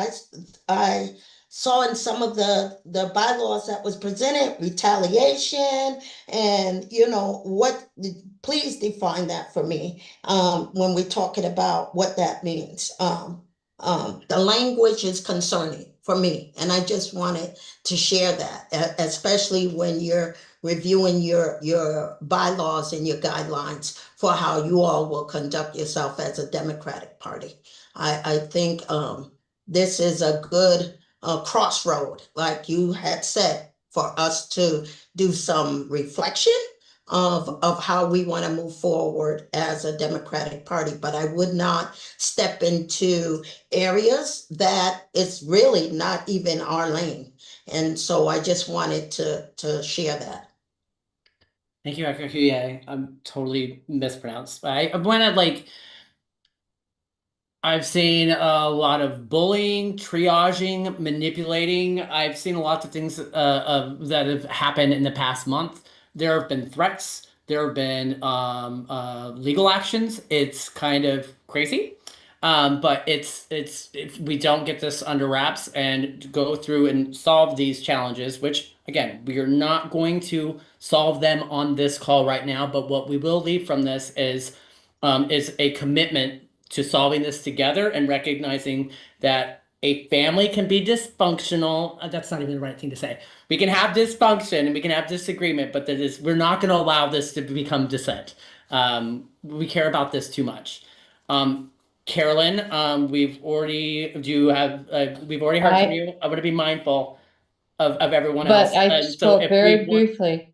I saw in some of the bylaws that was presented, retaliation, and please define that for me when we're talking about what that means. The language is concerning for me, and I just wanted to share that, especially when you're reviewing your bylaws and your guidelines for how you all will conduct yourself as a Democratic Party. I think this is a good crossroad, like you had said, for us to do some reflection of how we want to move forward as a Democratic Party. But I would not step into areas that it's really not even our lane. And so I just wanted to share that. Thank you, Dr. Huye. I'm totally mispronounced. I've seen a lot of bullying, triaging, manipulating. I've seen lots of things that have happened in the past month. There have been threats. There have been legal actions. It's kind of crazy. But if we don't get this under wraps and go through and solve these challenges, which again, we are not going to solve them on this call right now, but what we will leave from this is a commitment to solving this together and recognizing that a family can be dysfunctional. That's not even the right thing to say. We can have dysfunction and we can have disagreement, but we're not going to allow this to become dissent. We care about this too much. Carolyn, we've already heard from you. I want to be mindful of everyone else. But I spoke very briefly.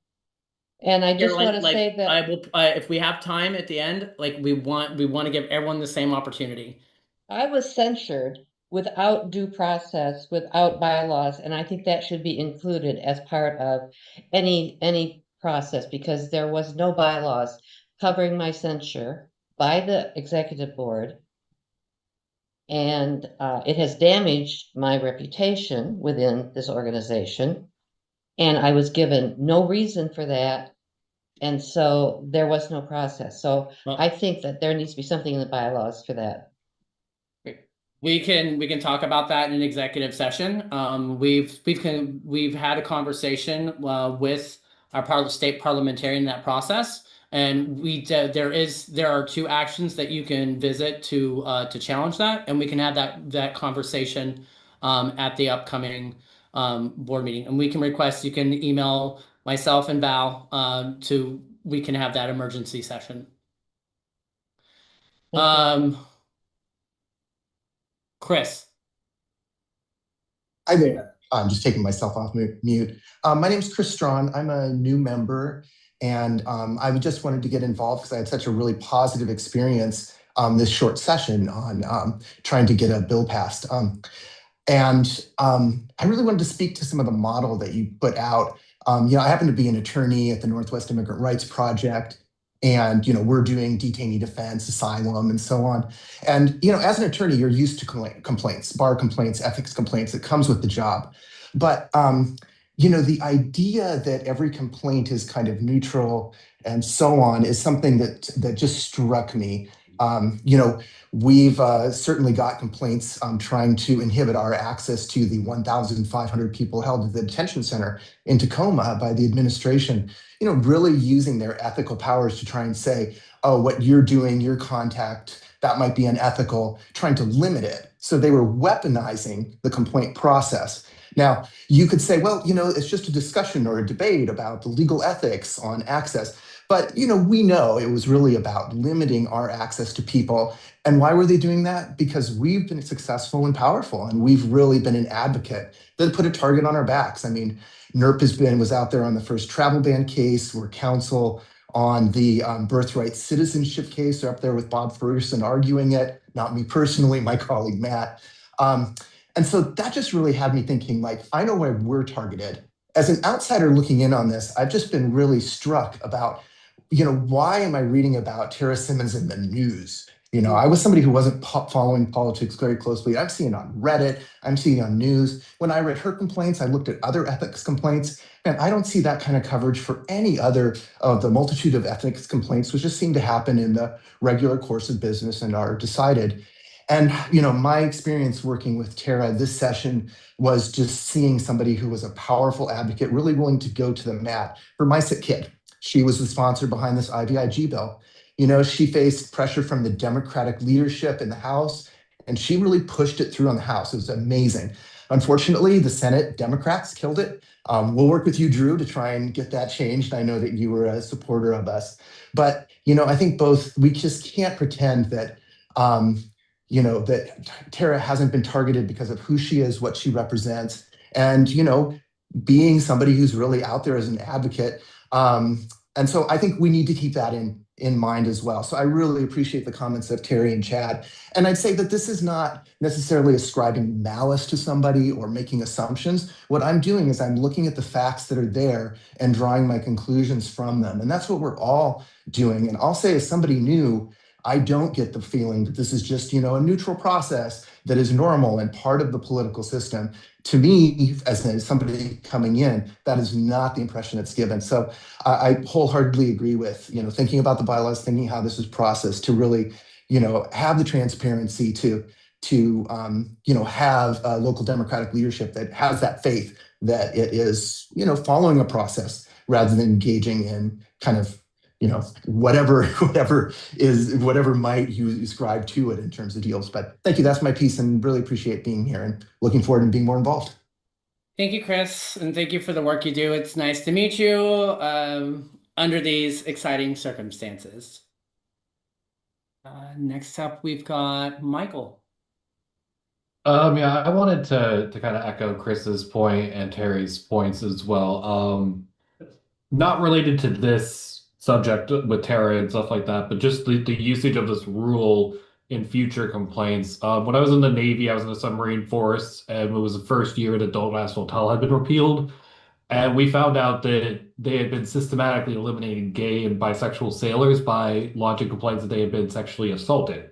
And I just want to say that I will, if we have time at the end, we want to give everyone the same opportunity. I was censured without due process, without bylaws, and I think that should be included as part of any process, because there was no bylaws covering my censure by the executive board. And it has damaged my reputation within this organization. And I was given no reason for that. And so there was no process. So I think that there needs to be something in the bylaws for that. We can talk about that in an executive session. We've had a conversation with our state parliamentarian in that process, and there are 2 actions that you can visit to challenge that, and we can have that conversation at the upcoming board meeting, and we can request, you can email myself and Val we can have that emergency session. Chris. Hi there. I'm just taking myself off mute. My name is Chris Strawn. I'm a new member, and I just wanted to get involved because I had such a really positive experience this short session on trying to get a bill passed. And I really wanted to speak to some of the model that you put out. I happen to be an attorney at the Northwest Immigrant Rights Project, And, we're doing detainee defense, asylum, and so on. And, as an attorney, you're used to complaints, bar complaints, ethics complaints. It comes with the job. But, the idea that every complaint is kind of neutral and so on is something that just struck me. We've certainly got complaints trying to inhibit our access to the 1,500 people held at the detention center in Tacoma by the administration, really using their ethical powers to try and say, oh, what you're doing, your contact, that might be unethical, trying to limit it. So they were weaponizing the complaint process. Now, you could say, well, it's just a discussion or a debate about the legal ethics on access. But, we know it was really about limiting our access to people. And why were they doing that? Because we've been successful and powerful, and we've really been an advocate that put a target on our backs. I mean, NERP was out there on the first travel ban case. We're counsel on the birthright citizenship case. They're up there with Bob Ferguson arguing it, not me personally, my colleague Matt. And so that just really had me thinking, like, I know where we're targeted. As an outsider looking in on this, I've just been really struck about, why am I reading about Tarra Simmons in the news? I was somebody who wasn't following politics very closely. I'm seeing it on Reddit. I'm seeing it on news. When I read her complaints, I looked at other ethics complaints, and I don't see that kind of coverage for any other of the multitude of ethics complaints, which just seem to happen in the regular course of business and are decided. And, my experience working with Tarra this session was just seeing somebody who was a powerful advocate, really willing to go to the mat. For my sick kid, she was the sponsor behind this IVIG bill. She faced pressure from the Democratic leadership in the House, and she really pushed it through on the House. It was amazing. Unfortunately, the Senate Democrats killed it. We'll work with you, Drew, to try and get that changed. I know that you were a supporter of us. But, I think we just can't pretend that, that Tarra hasn't been targeted because of who she is, what she represents, and, being somebody who's really out there as an advocate. And so I think we need to keep that in mind as well. So I really appreciate the comments of Terry and Chad. And I'd say that this is not necessarily ascribing malice to somebody or making assumptions. What I'm doing is I'm looking at the facts that are there and drawing my conclusions from them. And that's what we're all doing. And I'll say, as somebody new, I don't get the feeling that this is just, a neutral process that is normal and part of the political system. To me, as somebody coming in, that is not the impression that's given. So I wholeheartedly agree with, thinking about the bylaws, thinking how this is processed to really, have the transparency to have a local democratic leadership that has that faith that it is, following a process rather than engaging in kind of, whatever might you ascribe to it in terms of deals. But thank you. That's my piece, and really appreciate being here and looking forward to being more involved. Thank you, Chris, and thank you for the work you do. It's nice to meet you under these exciting circumstances. Next up, we've got Michael. Yeah, I wanted to kind of echo Chris's point and Terry's points as well. Not related to this subject with Tarra and stuff like that, but just the usage of this rule in future complaints. When I was in the Navy, I was in the submarine force, and it was the first year that adult national tell had been repealed. And we found out that they had been systematically eliminating gay and bisexual sailors by lodging complaints that they had been sexually assaulted.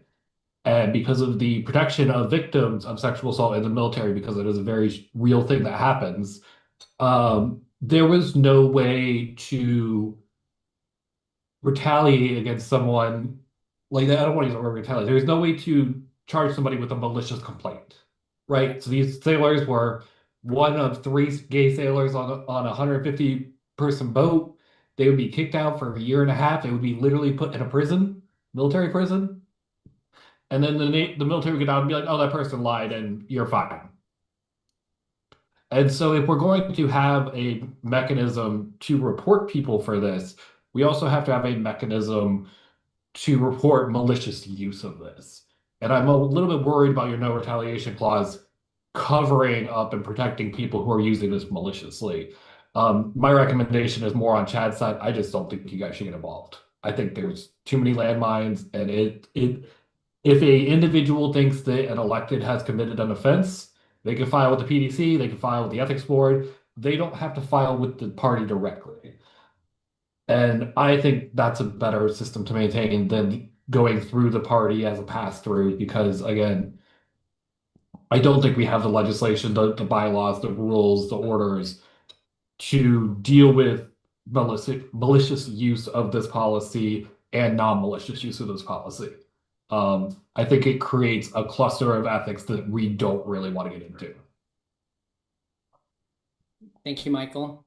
And because of the protection of victims of sexual assault in the military, because it is a very real thing that happens, there was no way to retaliate against someone like that. I don't want to use the word retaliate. There was no way to charge somebody with a malicious complaint, right? So these sailors were one of 3 gay sailors on a 150-person boat. They would be kicked out for a year and a half. They would be literally put in a prison, military prison. And then the military would get out and be like, oh, that person lied and you're fine. And so if we're going to have a mechanism to report people for this, we also have to have a mechanism to report malicious use of this. And I'm a little bit worried about your no retaliation clause covering up and protecting people who are using this maliciously. My recommendation is more on Chad's side. I just don't think you guys should get involved. I think there's too many landmines, and if a individual thinks that an elected has committed an offense, they can file with the PDC, they can file with the ethics board. They don't have to file with the party directly. And I think that's a better system to maintain than going through the party as a pass-through, because again, I don't think we have the legislation, the bylaws, the rules, the orders to deal with malicious use of this policy and non-malicious use of this policy. I think it creates a cluster of ethics that we don't really want to get into. Thank you, Michael.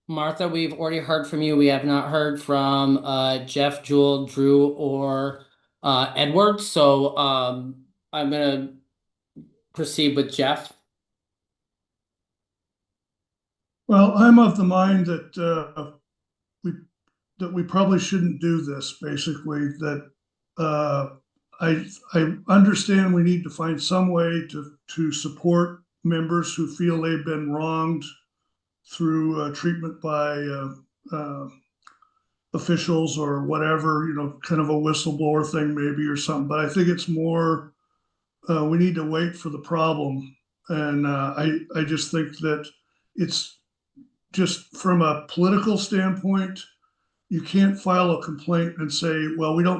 Martha, we've already heard from you. We have not heard from Jeff, Jewel, Drew, or Edward. So I'm going to proceed with Jeff. Well, I'm of the mind that we probably shouldn't do this. Basically, that I understand we need to find some way to support members who feel they've been wronged through treatment by officials or whatever, kind of a whistleblower thing maybe or something. But I think it's more we need to wait for the problem, and I just think that it's just from a political standpoint, you can't file a complaint and say, well, we don't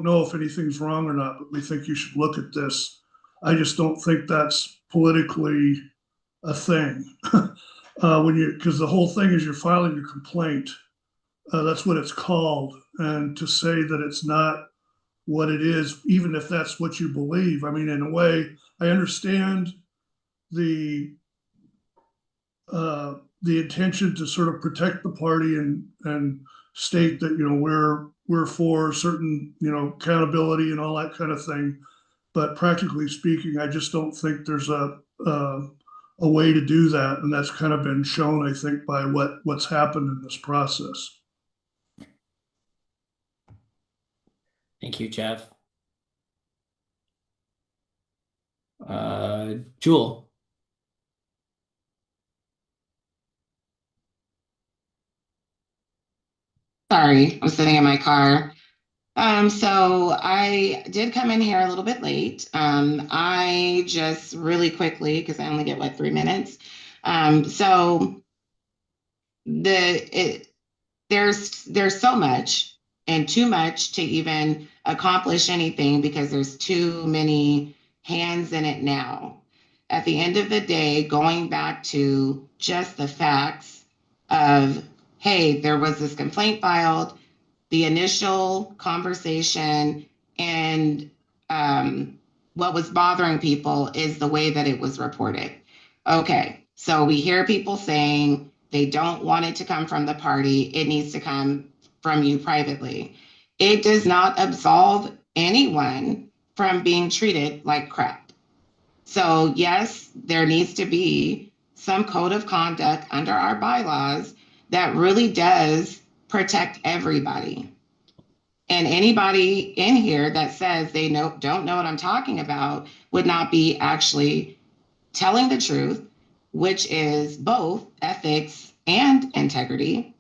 know if anything's wrong or not, but we think you should look at this. I just don't think that's politically a thing. Because the whole thing is you're filing a complaint. That's what it's called. And to say that it's not what it is, even if that's what you believe, I mean, in a way, I understand the intention to sort of protect the party and state that we're for certain accountability and all that kind of thing, but practically speaking, I just don't think there's a way to do that, and that's kind of been shown, I think, by what's happened in this process. Thank you, Jeff. Jewel. Sorry, I'm sitting in my car. So I did come in here a little bit late. I just really quickly, because I only get 3 minutes. So there's so much and too much to even accomplish anything because there's too many hands in it now. At the end of the day, going back to just the facts of, hey, there was this complaint filed, the initial conversation, and what was bothering people is the way that it was reported. Okay, so we hear people saying they don't want it to come from the party. It needs to come from you privately. It does not absolve anyone from being treated like crap. So yes, there needs to be some code of conduct under our bylaws that really does protect everybody. And anybody in here that says they don't know what I'm talking about would not be actually telling the truth, which is both ethics and integrity,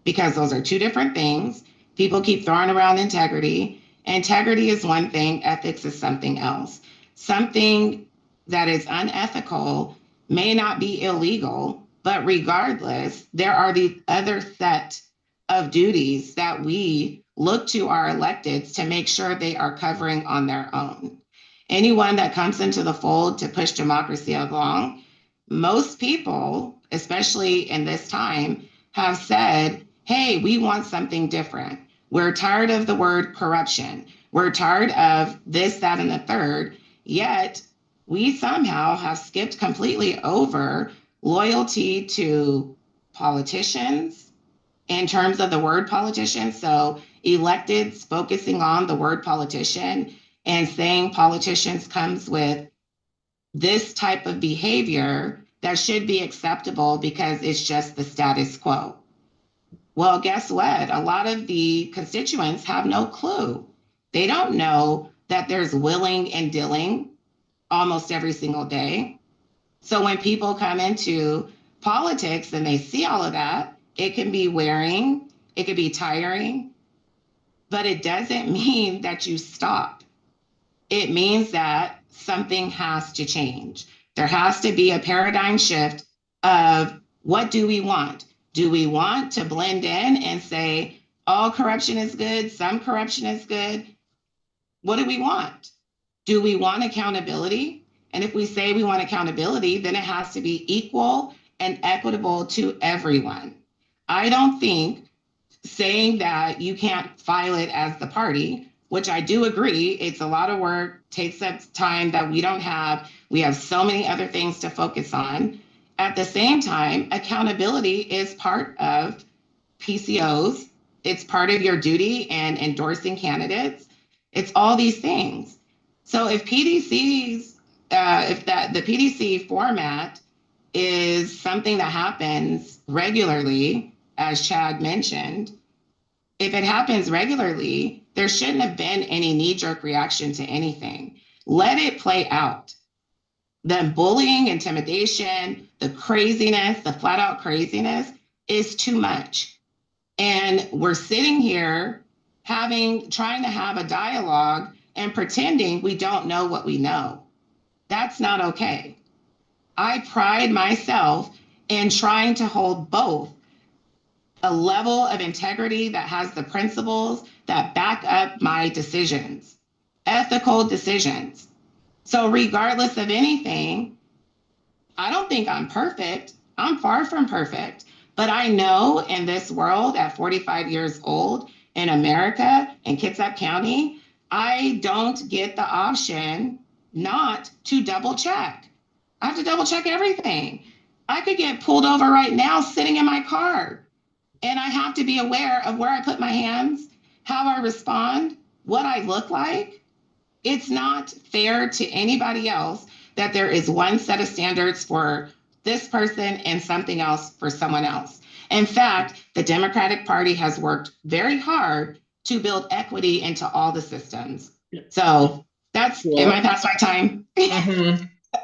because those are two different things. People keep throwing around integrity. Integrity is one thing, ethics is something else. Something that is unethical may not be illegal, but regardless, there are the other set of duties that we look to our electeds to make sure they are covering on their own. Anyone that comes into the fold to push democracy along, most people, especially in this time, have said, hey, we want something different. We're tired of the word corruption. We're tired of this, that, and the third. Yet we somehow have skipped completely over loyalty to politicians in terms of the word politician. So electeds focusing on the word politician and saying politicians comes with this type of behavior that should be acceptable because it's just the status quo. Well, guess what? A lot of the constituents have no clue. They don't know that there's willing and dealing almost every single day. So when people come into politics and they see all of that, it can be wearing, it could be tiring, but it doesn't mean that you stop. It means that something has to change. There has to be a paradigm shift of what do we want? Do we want to blend in and say all corruption is good, some corruption is good? What do we want? Do we want accountability? And if we say we want accountability, then it has to be equal and equitable to everyone. I don't think saying that you can't file it as the party, which I do agree, it's a lot of work, takes up time that we don't have. We have so many other things to focus on. At the same time, accountability is part of PCOs. It's part of your duty and endorsing candidates. It's all these things. So if PDCs, the PDC format is something that happens regularly, as Chad mentioned, if it happens regularly, there shouldn't have been any knee-jerk reaction to anything. Let it play out. The bullying, intimidation, the craziness, the flat-out craziness is too much. And we're sitting here trying to have a dialogue and pretending we don't know what we know. That's not okay. I pride myself in trying to hold both a level of integrity that has the principles that back up my decisions, ethical decisions. So regardless of anything, I don't think I'm perfect. I'm far from perfect. But I know in this world at 45 years old in America, in Kitsap County, I don't get the option not to double check. I have to double check everything. I could get pulled over right now sitting in my car, and I have to be aware of where I put my hands, how I respond, what I look like. It's not fair to anybody else that there is one set of standards for this person and something else for someone else. In fact, the Democratic Party has worked very hard to build equity into all the systems. So that's, am I past my time?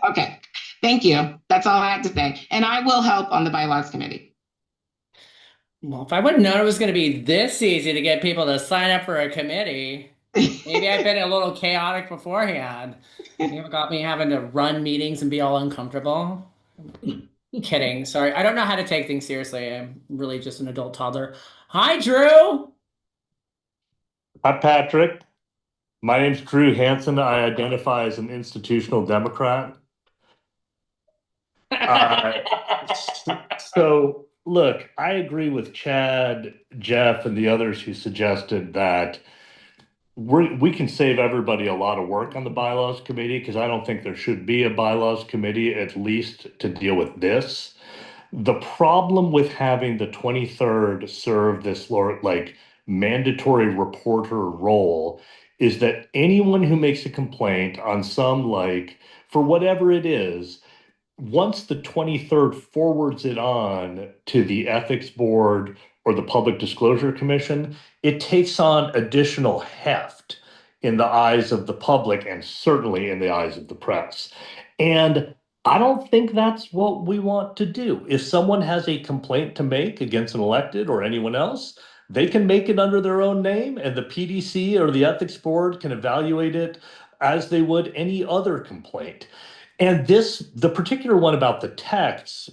Okay, thank you. That's all I have to say. And I will help on the bylaws committee. Well, if I would have known it was going to be this easy to get people to sign up for a committee, maybe I've been a little chaotic beforehand. You got me having to run meetings and be all uncomfortable. Kidding. Sorry. I don't know how to take things seriously. I'm really just an adult toddler. Hi, Drew. Hi, Patrick. My name's Drew Hansen. I identify as an institutional Democrat. So, look, I agree with Chad, Jeff, and the others who suggested that we can save everybody a lot of work on the bylaws committee, because I don't think there should be a bylaws committee, at least to deal with this. The problem with having the 23rd serve this like mandatory reporter role is that anyone who makes a complaint on some, like, for whatever it is, once the 23rd forwards it on to the ethics board or the public disclosure commission, it takes on additional heft in the eyes of the public and certainly in the eyes of the press. And I don't think that's what we want to do. If someone has a complaint to make against an elected or anyone else, they can make it under their own name, and the PDC or the ethics board can evaluate it as they would any other complaint. And the particular one about the texts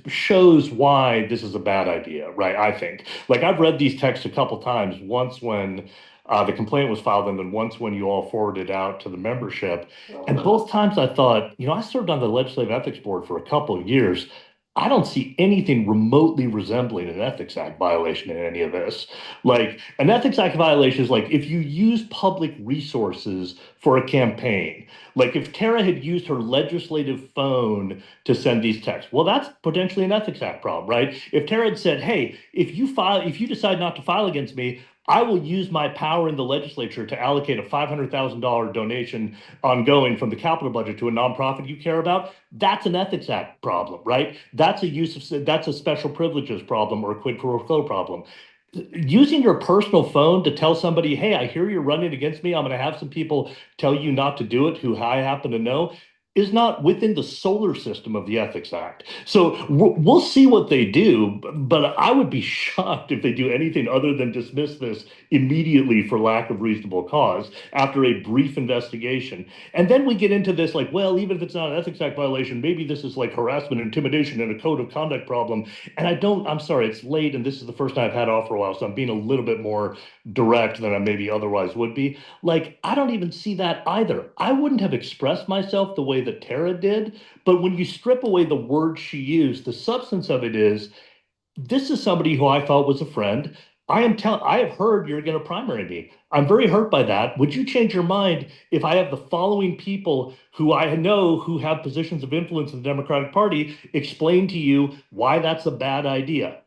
shows why this is a bad idea, right? I think. Like, I've read these texts a couple times, once when the complaint was filed, and then once when you all forwarded out to the membership. And both times I thought, I served on the Legislative Ethics Board for a couple of years. I don't see anything remotely resembling an Ethics Act violation in any of this. Like, an Ethics Act violation is like if you use public resources for a campaign. Like, if Tarra had used her legislative phone to send these texts, well, that's potentially an Ethics Act problem, right? If Tarra had said, hey, if you decide not to file against me, I will use my power in the legislature to allocate a $500,000 donation ongoing from the capital budget to a nonprofit you care about. That's an Ethics Act problem, right? That's a special privileges problem or a quid pro quo problem. Using your personal phone to tell somebody, hey, I hear you're running against me, I'm going to have some people tell you not to do it who I happen to know. is not within the solar system of the Ethics Act. So we'll see what they do, but I would be shocked if they do anything other than dismiss this immediately for lack of reasonable cause after a brief investigation. And then we get into this like, well, even if it's not an Ethics Act violation, maybe this is like harassment, intimidation, and a code of conduct problem. And I'm sorry, it's late, and this is the first time I've had off for a while, so I'm being a little bit more direct than I maybe otherwise would be. Like, I don't even see that either. I wouldn't have expressed myself the way that Tarra did, but when you strip away the words she used, the substance of it is, this is somebody who I felt was a friend. I have heard you're going to primary me. I'm very hurt by that. Would you change your mind if I have the following people who I know who have positions of influence in the Democratic Party explain to you why that's a bad idea?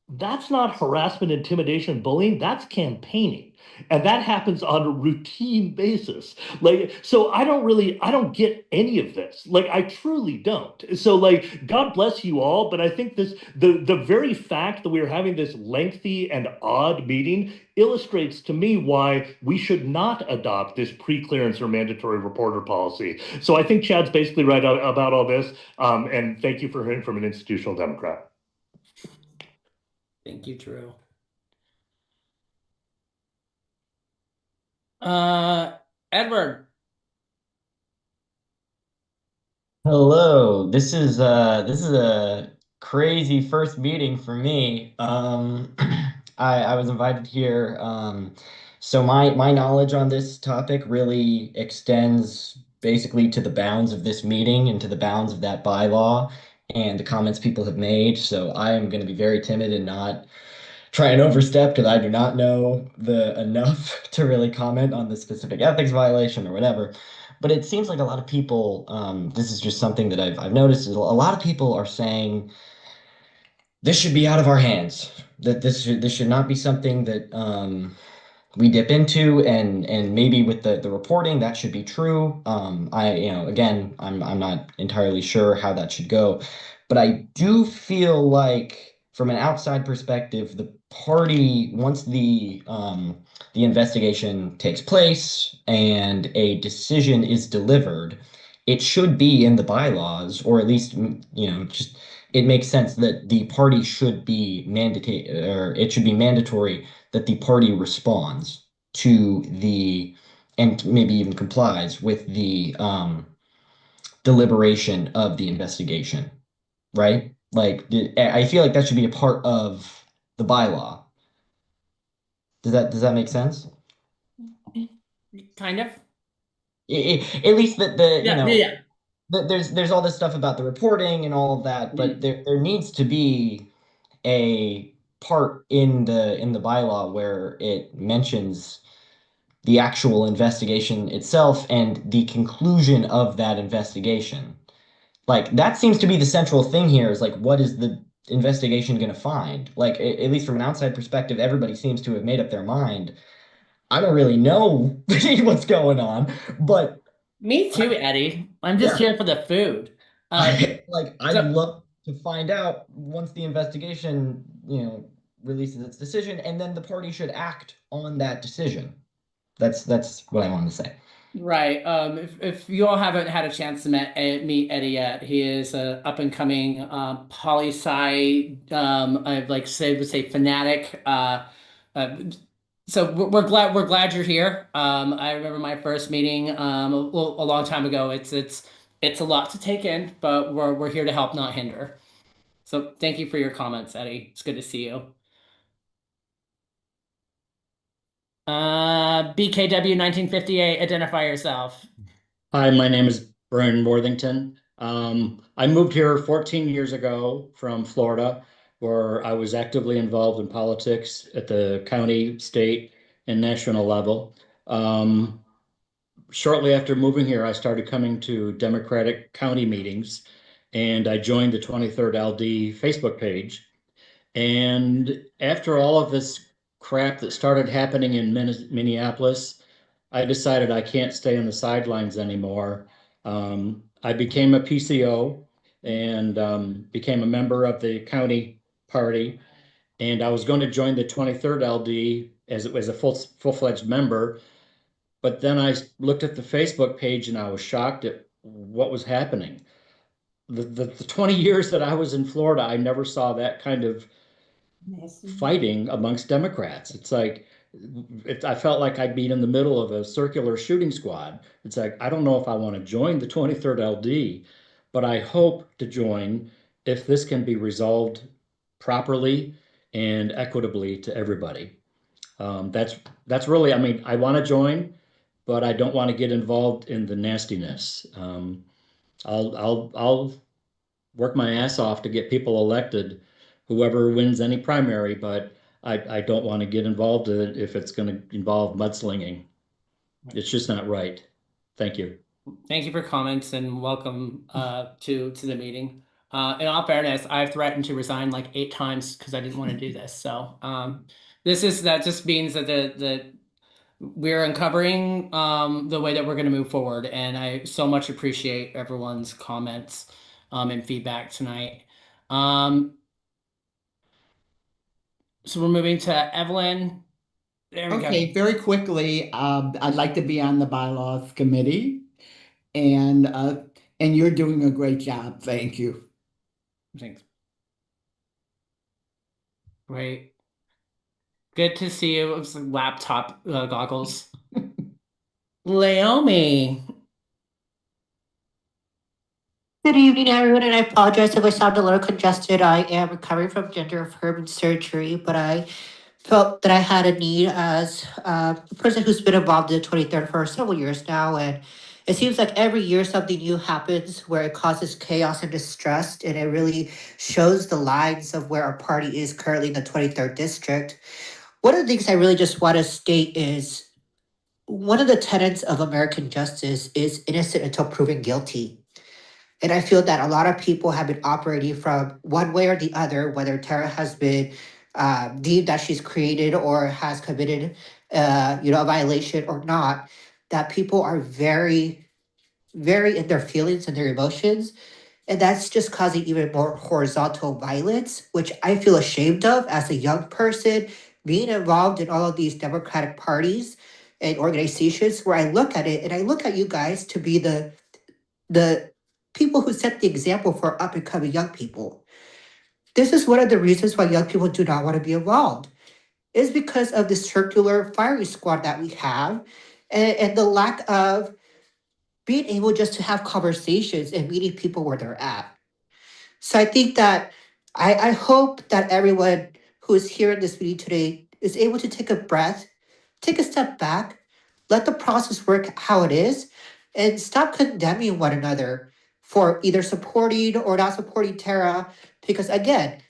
That's not harassment, intimidation, bullying. That's campaigning. And that happens on a routine basis. Like, so I don't get any of this. Like, I truly don't. So, like, God bless you all. But I think the very fact that we are having this lengthy and odd meeting illustrates to me why we should not adopt this pre-clearance or mandatory reporter policy. So I think Chad's basically right about all this. And thank you for hearing from an institutional Democrat. Thank you, Drew. Edward. Hello. This is a crazy first meeting for me. I was invited here. So my knowledge on this topic really extends basically to the bounds of this meeting and to the bounds of that bylaw and the comments people have made. So I am going to be very timid and not try and overstep because I do not know the enough to really comment on the specific ethics violation or whatever. But it seems like a lot of people, this is just something that I've noticed, is a lot of people are saying this should be out of our hands. That this should not be something that we dip into, and maybe with the reporting that should be true. Again, I'm not entirely sure how that should go, but I do feel like from an outside perspective, the party, once the investigation takes place and a decision is delivered, it should be in the bylaws, or at least just it makes sense that the party should be mandatory, or it should be mandatory that the party responds to and maybe even complies with the deliberation of the investigation, right? Like, I feel like that should be a part of the bylaw. Does that make sense? Kind of. At least that Yeah. there's all this stuff about the reporting and all of that, but there needs to be a part in the bylaw where it mentions the actual investigation itself and the conclusion of that investigation. Like, that seems to be the central thing here, is like, what is the investigation going to find? Like, at least from an outside perspective, everybody seems to have made up their mind. I don't really know what's going on, but me too, Eddie. I'm just here for the food. I'd love to find out once the investigation, releases its decision, and then the party should act on that decision. That's what I wanted to say. Right. If you all haven't had a chance to meet Eddie yet, he is an up and coming poli-sci. I'd like would say fanatic. So we're glad you're here. I remember my first meeting a long time ago. It's a lot to take in, but we're here to help, not hinder. So thank you for your comments, Eddie. It's good to see you. BKW 1958, identify yourself. Hi, my name is Brian Worthington. I moved here 14 years ago from Florida, where I was actively involved in politics at the county, state, and national level. Shortly after moving here, I started coming to Democratic county meetings, and I joined the 23rd LD Facebook page. And after all of this crap that started happening in Minneapolis, I decided I can't stay on the sidelines anymore. I became a PCO and became a member of the county party. And I was going to join the 23rd LD as a full-fledged member. But then I looked at the Facebook page and I was shocked at what was happening. The 20 years that I was in Florida, I never saw that kind of fighting amongst Democrats. It's like, I felt like I'd be in the middle of a circular shooting squad. It's like, I don't know if I want to join the 23rd LD, but I hope to join if this can be resolved properly and equitably to everybody. That's really, I mean, I want to join, but I don't want to get involved in the nastiness. I'll work my ass off to get people elected, whoever wins any primary, but I don't want to get involved in it if it's going to involve mudslinging. It's just not right. Thank you. Thank you for comments and welcome to the meeting. In all fairness, I've threatened to resign like 8 times because I didn't want to do this. So that just means that we're uncovering the way that we're going to move forward, and I so much appreciate everyone's comments and feedback tonight. So we're moving to Evelyn. There we Okay, go. very quickly, I'd like to be on the bylaws committee, and you're doing a great job. Thank you. Thanks. Great. Good to see you. It was laptop goggles. Laomi. Good evening, everyone, and I apologize if I sound a little congested. I am recovering from gender affirming surgery, but I felt that I had a need as a person who's been involved in the 23rd for several years now, and it seems like every year something new happens where it causes chaos and distress, and it really shows the lines of where our party is currently in the 23rd district. One of the things I really just want to state is one of the tenets of American justice is innocent until proven guilty. And I feel that a lot of people have been operating from one way or the other, whether Tara has been deemed that she's created or has committed, a violation or not, that people are very, very in their feelings and their emotions. And that's just causing even more horizontal violence, which I feel ashamed of as a young person being involved in all of these Democratic parties and organizations where I look at it and I look at you guys to be the people who set the example for up and coming young people. This is one of the reasons why young people do not want to be involved. Is because of the circular firing squad that we have and the lack of being able just to have conversations and meeting people where they're at. So I think that I hope that everyone who is here in this meeting today is able to take a breath, take a step back, let the process work how it is, and stop condemning one another for either supporting or not supporting Tara. Because again,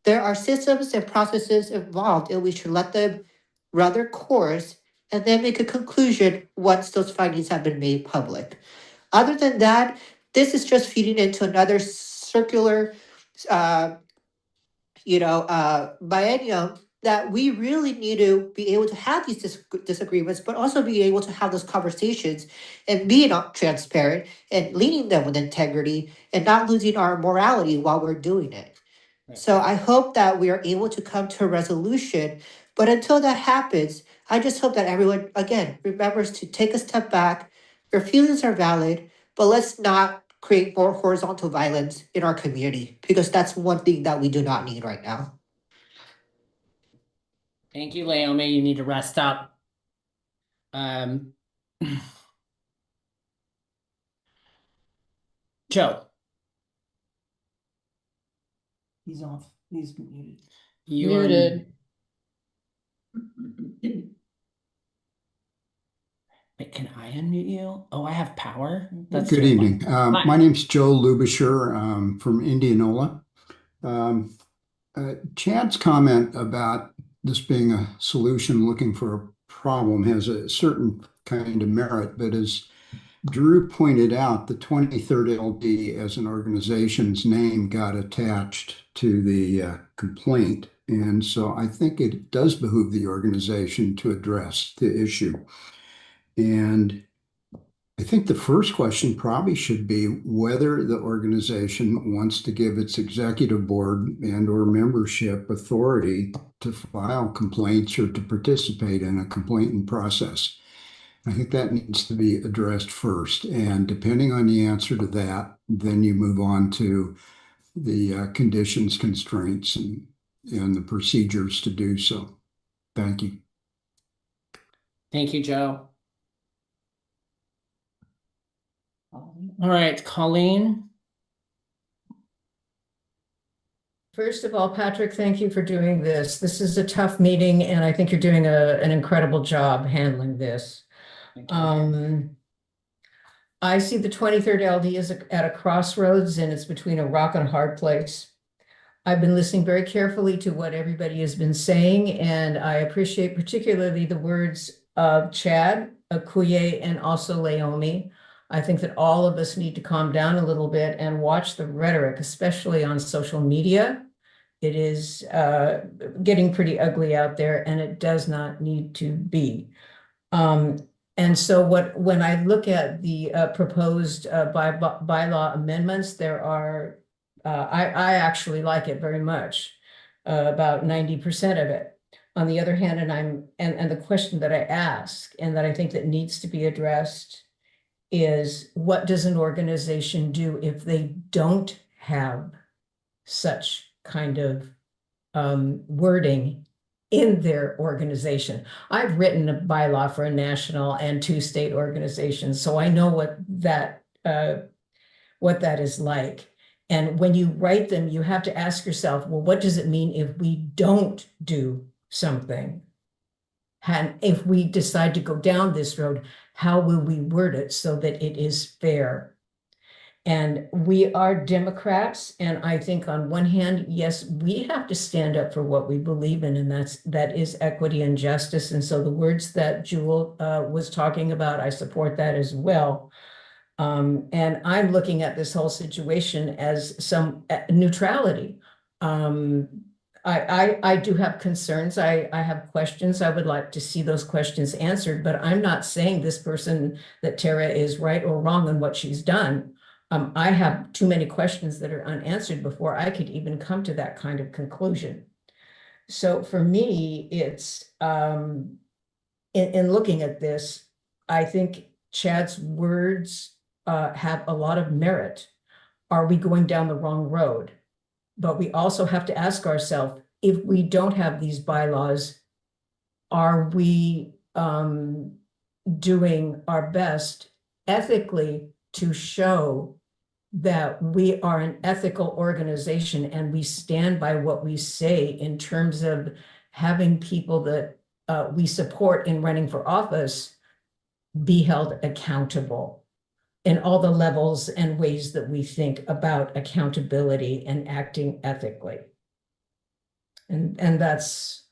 there are systems and processes involved, and we should let them run their course and then make a conclusion once those findings have been made public. Other than that, this is just feeding into another circular uh, biennium that we really need to be able to have these disagreements, but also be able to have those conversations and being transparent and leading them with integrity and not losing our morality while we're doing it. So I hope that we are able to come to a resolution, but until that happens, I just hope that everyone, again, remembers to take a step back. Your feelings are valid, but let's not create more horizontal violence in our community because that's one thing that we do not need right now. Thank you, Laomi. You need to rest up. Joe. He's off. He's muted. You Muted. Wait, can I unmute you? Oh, I have power? That's Good terrible. evening. Hi. My name's Joe Lubisher from Indianola. Chad's comment about this being a solution looking for a problem has a certain kind of merit, but as Drew pointed out, the 23rd LD as an organization's name got attached to the complaint. And so I think it does behoove the organization to address the issue. And I think the first question probably should be whether the organization wants to give its executive board and or membership authority to file complaints or to participate in a complaint process. I think that needs to be addressed first. And depending on the answer to that, then you move on to the conditions, constraints, and the procedures to do so. Thank you. Thank you, Joe. All right, Colleen. First of all, Patrick, thank you for doing this. This is a tough meeting, and I think you're doing an incredible job handling this. I see the 23rd LD as at a crossroads, and it's between a rock and a hard place. I've been listening very carefully to what everybody has been saying, and I appreciate particularly the words of Chad, Akuye, and also Laomi. I think that all of us need to calm down a little bit and watch the rhetoric, especially on social media. It is getting pretty ugly out there, and it does not need to be. And so when I look at the proposed bylaw amendments, there are, I actually like it very much, about 90% of it. On the other hand, and the question that I ask and that I think that needs to be addressed is, what does an organization do if they don't have such kind of wording in their organization? I've written a bylaw for a national and 2 state organizations, so I know what that is like. And when you write them, you have to ask yourself, well, what does it mean if we don't do something? And if we decide to go down this road, how will we word it so that it is fair? And we are Democrats, and I think on one hand, yes, we have to stand up for what we believe in, and that is equity and justice. And so the words that Jewel was talking about, I support that as well. And I'm looking at this whole situation as some neutrality. I do have concerns. I have questions. I would like to see those questions answered, but I'm not saying this person, that Tarra, is right or wrong on what she's done. I have too many questions that are unanswered before I could even come to that kind of conclusion. So for me, it's in looking at this, I think Chad's words have a lot of merit. Are we going down the wrong road? But we also have to ask ourselves, if we don't have these bylaws, are we doing our best ethically to show that we are an ethical organization and we stand by what we say in terms of having people that we support in running for office be held accountable in all the levels and ways that we think about accountability and acting ethically. And that's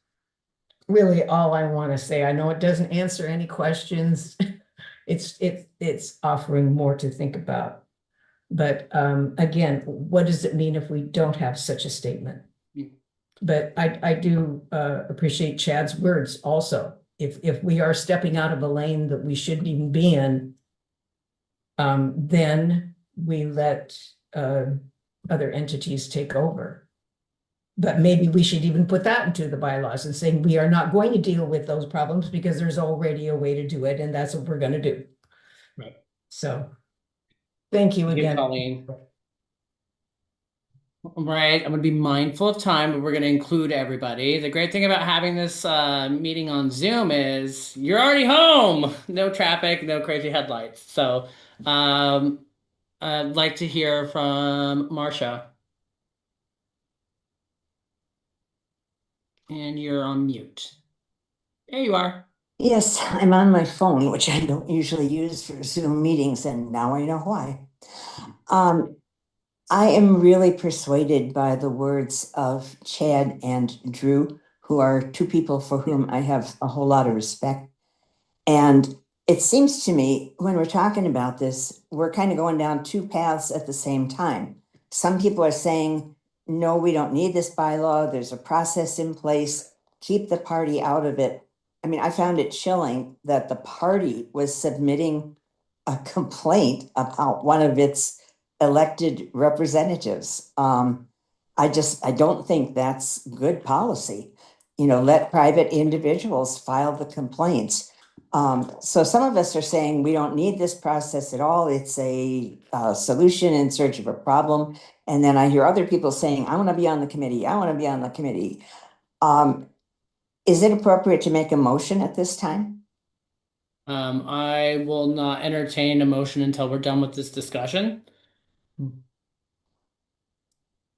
really all I want to say. I know it doesn't answer any questions. It's offering more to think about. But again, what does it mean if we don't have such a statement? But I do appreciate Chad's words also. If we are stepping out of a lane that we shouldn't even be in, then we let other entities take over. But maybe we should even put that into the bylaws and saying we are not going to deal with those problems because there's already a way to do it, and that's what we're going to do. Right. So thank you again. Colleen. Right, I'm going to be mindful of time, but we're going to include everybody. The great thing about having this meeting on Zoom is you're already home. No traffic, no crazy headlights. So I'd like to hear from Marcia. And you're on mute. There you are. Yes, I'm on my phone, which I don't usually use for Zoom meetings, and now I know why. I am really persuaded by the words of Chad and Drew, who are 2 people for whom I have a whole lot of respect. And it seems to me, when we're talking about this, we're kind of going down 2 paths at the same time. Some people are saying, no, we don't need this bylaw. There's a process in place. Keep the party out of it. I mean, I found it chilling that the party was submitting a complaint about one of its elected representatives. I don't think that's good policy. You know, let private individuals file the complaints. So some of us are saying we don't need this process at all. It's a solution in search of a problem. And then I hear other people saying, I want to be on the committee. I want to be on the committee. Is it appropriate to make a motion at this time? I will not entertain a motion until we're done with this discussion.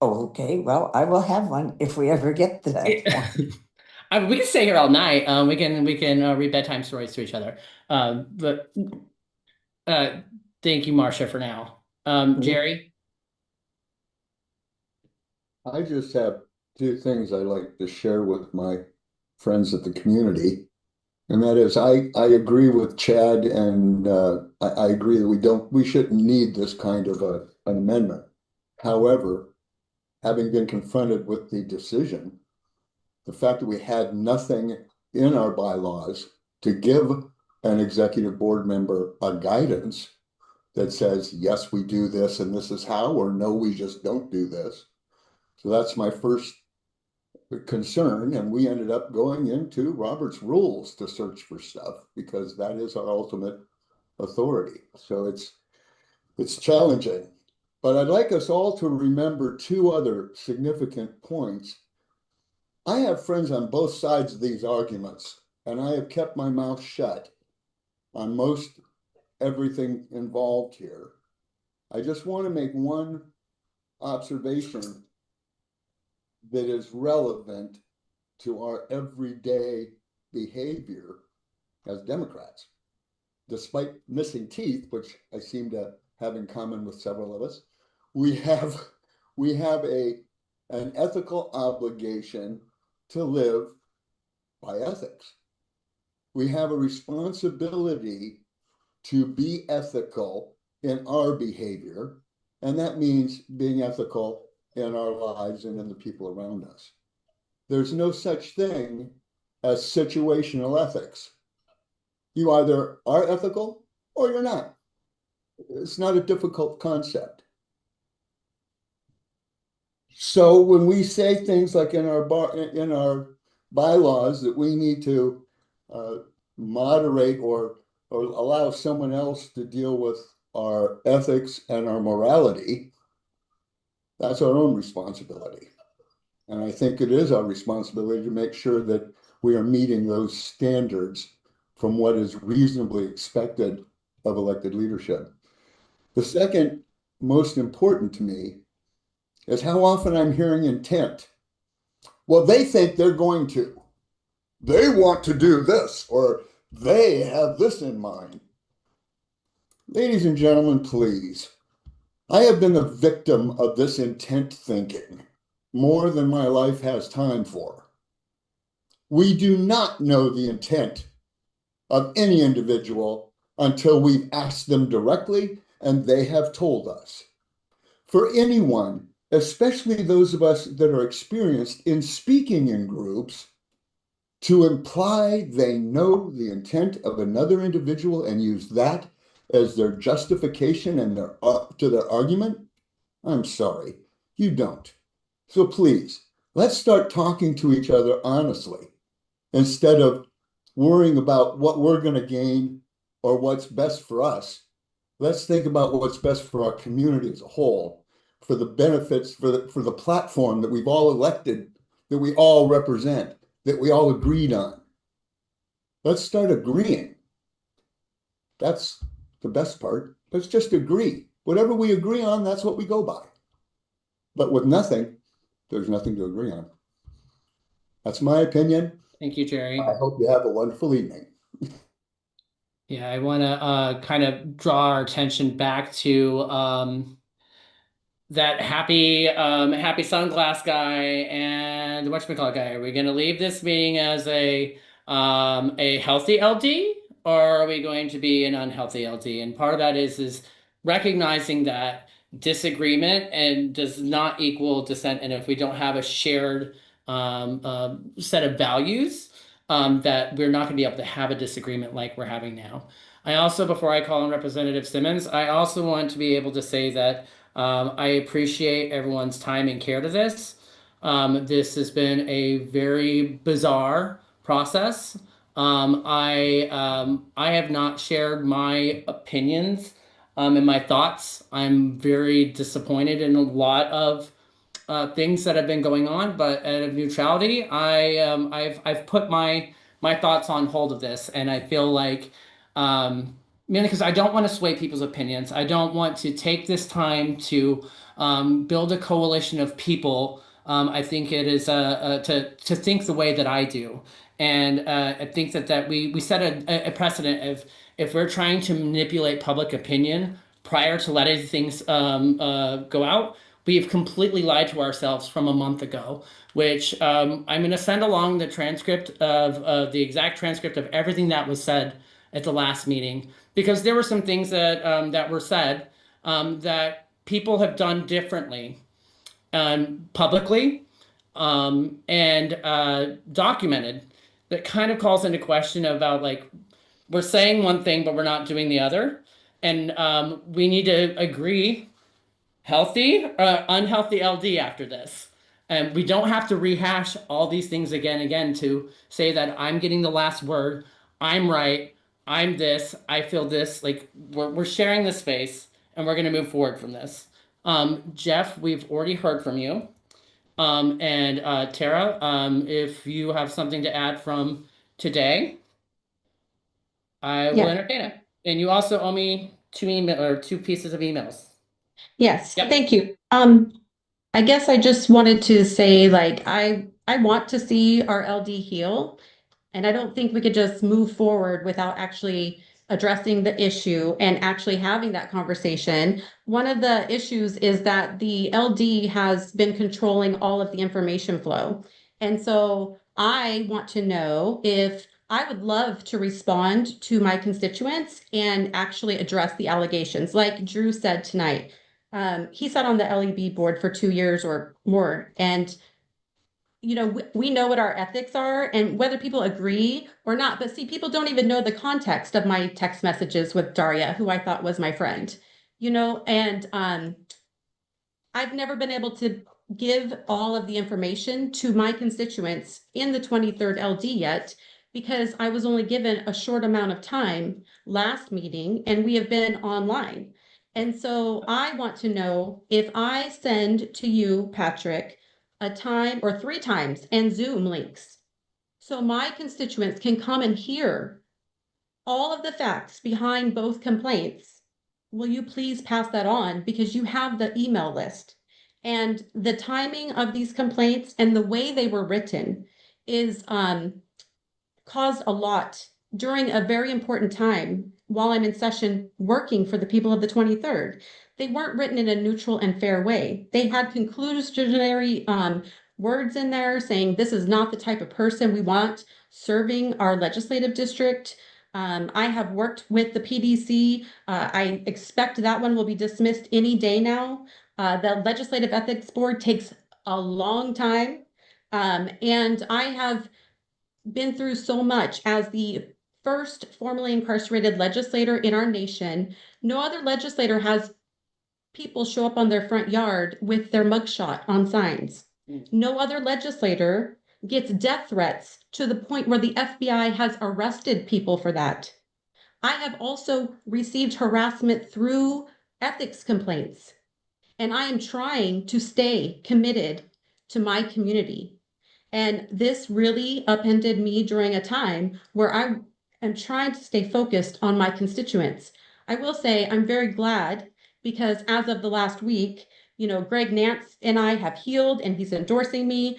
Oh, okay. Well, I will have one if we ever get to that point. We can stay here all night. We can read bedtime stories to each other. But thank you, Marcia, for now. Jerry? I just have two things I like to share with my friends at the community. And that is, I agree with Chad, and I agree that we shouldn't need this kind of an amendment. However, having been confronted with the decision, the fact that we had nothing in our bylaws to give an executive board member a guidance that says, yes, we do this and this is how, or no, we just don't do this. So that's my first concern, and we ended up going into Robert's rules to search for stuff because that is our ultimate authority. So it's challenging, but I'd like us all to remember two other significant points. I have friends on both sides of these arguments, and I have kept my mouth shut on most everything involved here. I just want to make one observation that is relevant to our everyday behavior as Democrats. Despite missing teeth, which I seem to have in common with several of us, we have an ethical obligation to live by ethics. We have a responsibility to be ethical in our behavior, and that means being ethical in our lives and in the people around us. There's no such thing as situational ethics. You either are ethical or you're not. It's not a difficult concept. So when we say things like in our bylaws that we need to moderate or allow someone else to deal with our ethics and our morality, that's our own responsibility. And I think it is our responsibility to make sure that we are meeting those standards from what is reasonably expected of elected leadership. The second most important to me is how often I'm hearing intent. Well, they think they're going to. They want to do this, or they have this in mind. Ladies and gentlemen, please. I have been the victim of this intent thinking more than my life has time for. We do not know the intent of any individual until we've asked them directly and they have told us. For anyone, especially those of us that are experienced in speaking in groups, to imply they know the intent of another individual and use that as their justification and to their argument, I'm sorry, you don't. So please, let's start talking to each other honestly instead of worrying about what we're going to gain or what's best for us. Let's think about what's best for our community as a whole, for the benefits, for the platform that we've all elected, that we all represent, that we all agreed on. Let's start agreeing. That's the best part. Let's just agree. Whatever we agree on, that's what we go by. But with nothing, there's nothing to agree on. That's my opinion. Thank you, Jerry. I hope you have a wonderful evening. Yeah, I want to kind of draw our attention back to that happy sunglass guy and the whatchamacallit guy. Are we going to leave this meeting as a healthy LD, or are we going to be an unhealthy LD? And part of that is recognizing that disagreement and does not equal dissent. And if we don't have a shared set of values, that we're not going to be able to have a disagreement like we're having now. I also, before I call on Representative Simmons, I also want to be able to say that I appreciate everyone's time and care to this. This has been a very bizarre process. I have not shared my opinions and my thoughts. I'm very disappointed in a lot of things that have been going on, but out of neutrality, I've put my thoughts on hold of this, and I feel like mainly because I don't want to sway people's opinions. I don't want to take this time to build a coalition of people. I think it is to think the way that I do, and I think that we set a precedent of if we're trying to manipulate public opinion prior to letting things go out, we have completely lied to ourselves from a month ago, which I'm going to send along the transcript of the exact transcript of everything that was said at the last meeting, because there were some things that were said that people have done differently publicly and documented that kind of calls into question about like we're saying one thing but we're not doing the other, and we need to agree healthy or unhealthy LD after this. And we don't have to rehash all these things again to say that I'm getting the last word, I'm right, I'm this, I feel this. Like we're sharing this space and we're gonna move forward from this. Jeff, we've already heard from you. And Tara, if you have something to add from today, I will entertain it. And you also owe me two pieces of emails. Yes, Yep. thank you. I guess I just wanted to say, like, I want to see our LD heal, and I don't think we could just move forward without actually addressing the issue and actually having that conversation. One of the issues is that the LD has been controlling all of the information flow. And so I want to know if I would love to respond to my constituents and actually address the allegations, like Drew said tonight. He sat on the LEB board for 2 years or more, and you know, we know what our ethics are and whether people agree or not. But see, people don't even know the context of my text messages with Daria, who I thought was my friend, you know, and I've never been able to give all of the information to my constituents in the 23rd LD yet, because I was only given a short amount of time last meeting and we have been online. And so I want to know if I send to you, Patrick, a time or 3 times and Zoom links, so my constituents can come and hear all of the facts behind both complaints. Will you please pass that on, because you have the email list? And the timing of these complaints and the way they were written is caused a lot during a very important time while I'm in session working for the people of the 23rd. They weren't written in a neutral and fair way. They had conclusionary words in there saying this is not the type of person we want serving our legislative district. I have worked with the PDC. I expect that one will be dismissed any day now. The Legislative Ethics Board takes a long time. And I have been through so much as the first formerly incarcerated legislator in our nation. No other legislator has people show up on their front yard with their mugshot on signs. No other legislator gets death threats to the point where the FBI has arrested people for that. I have also received harassment through ethics complaints, and I am trying to stay committed to my community. And this really upended me during a time where I am trying to stay focused on my constituents. I will say I'm very glad, because as of the last week, you know, Greg Nance and I have healed and he's endorsing me.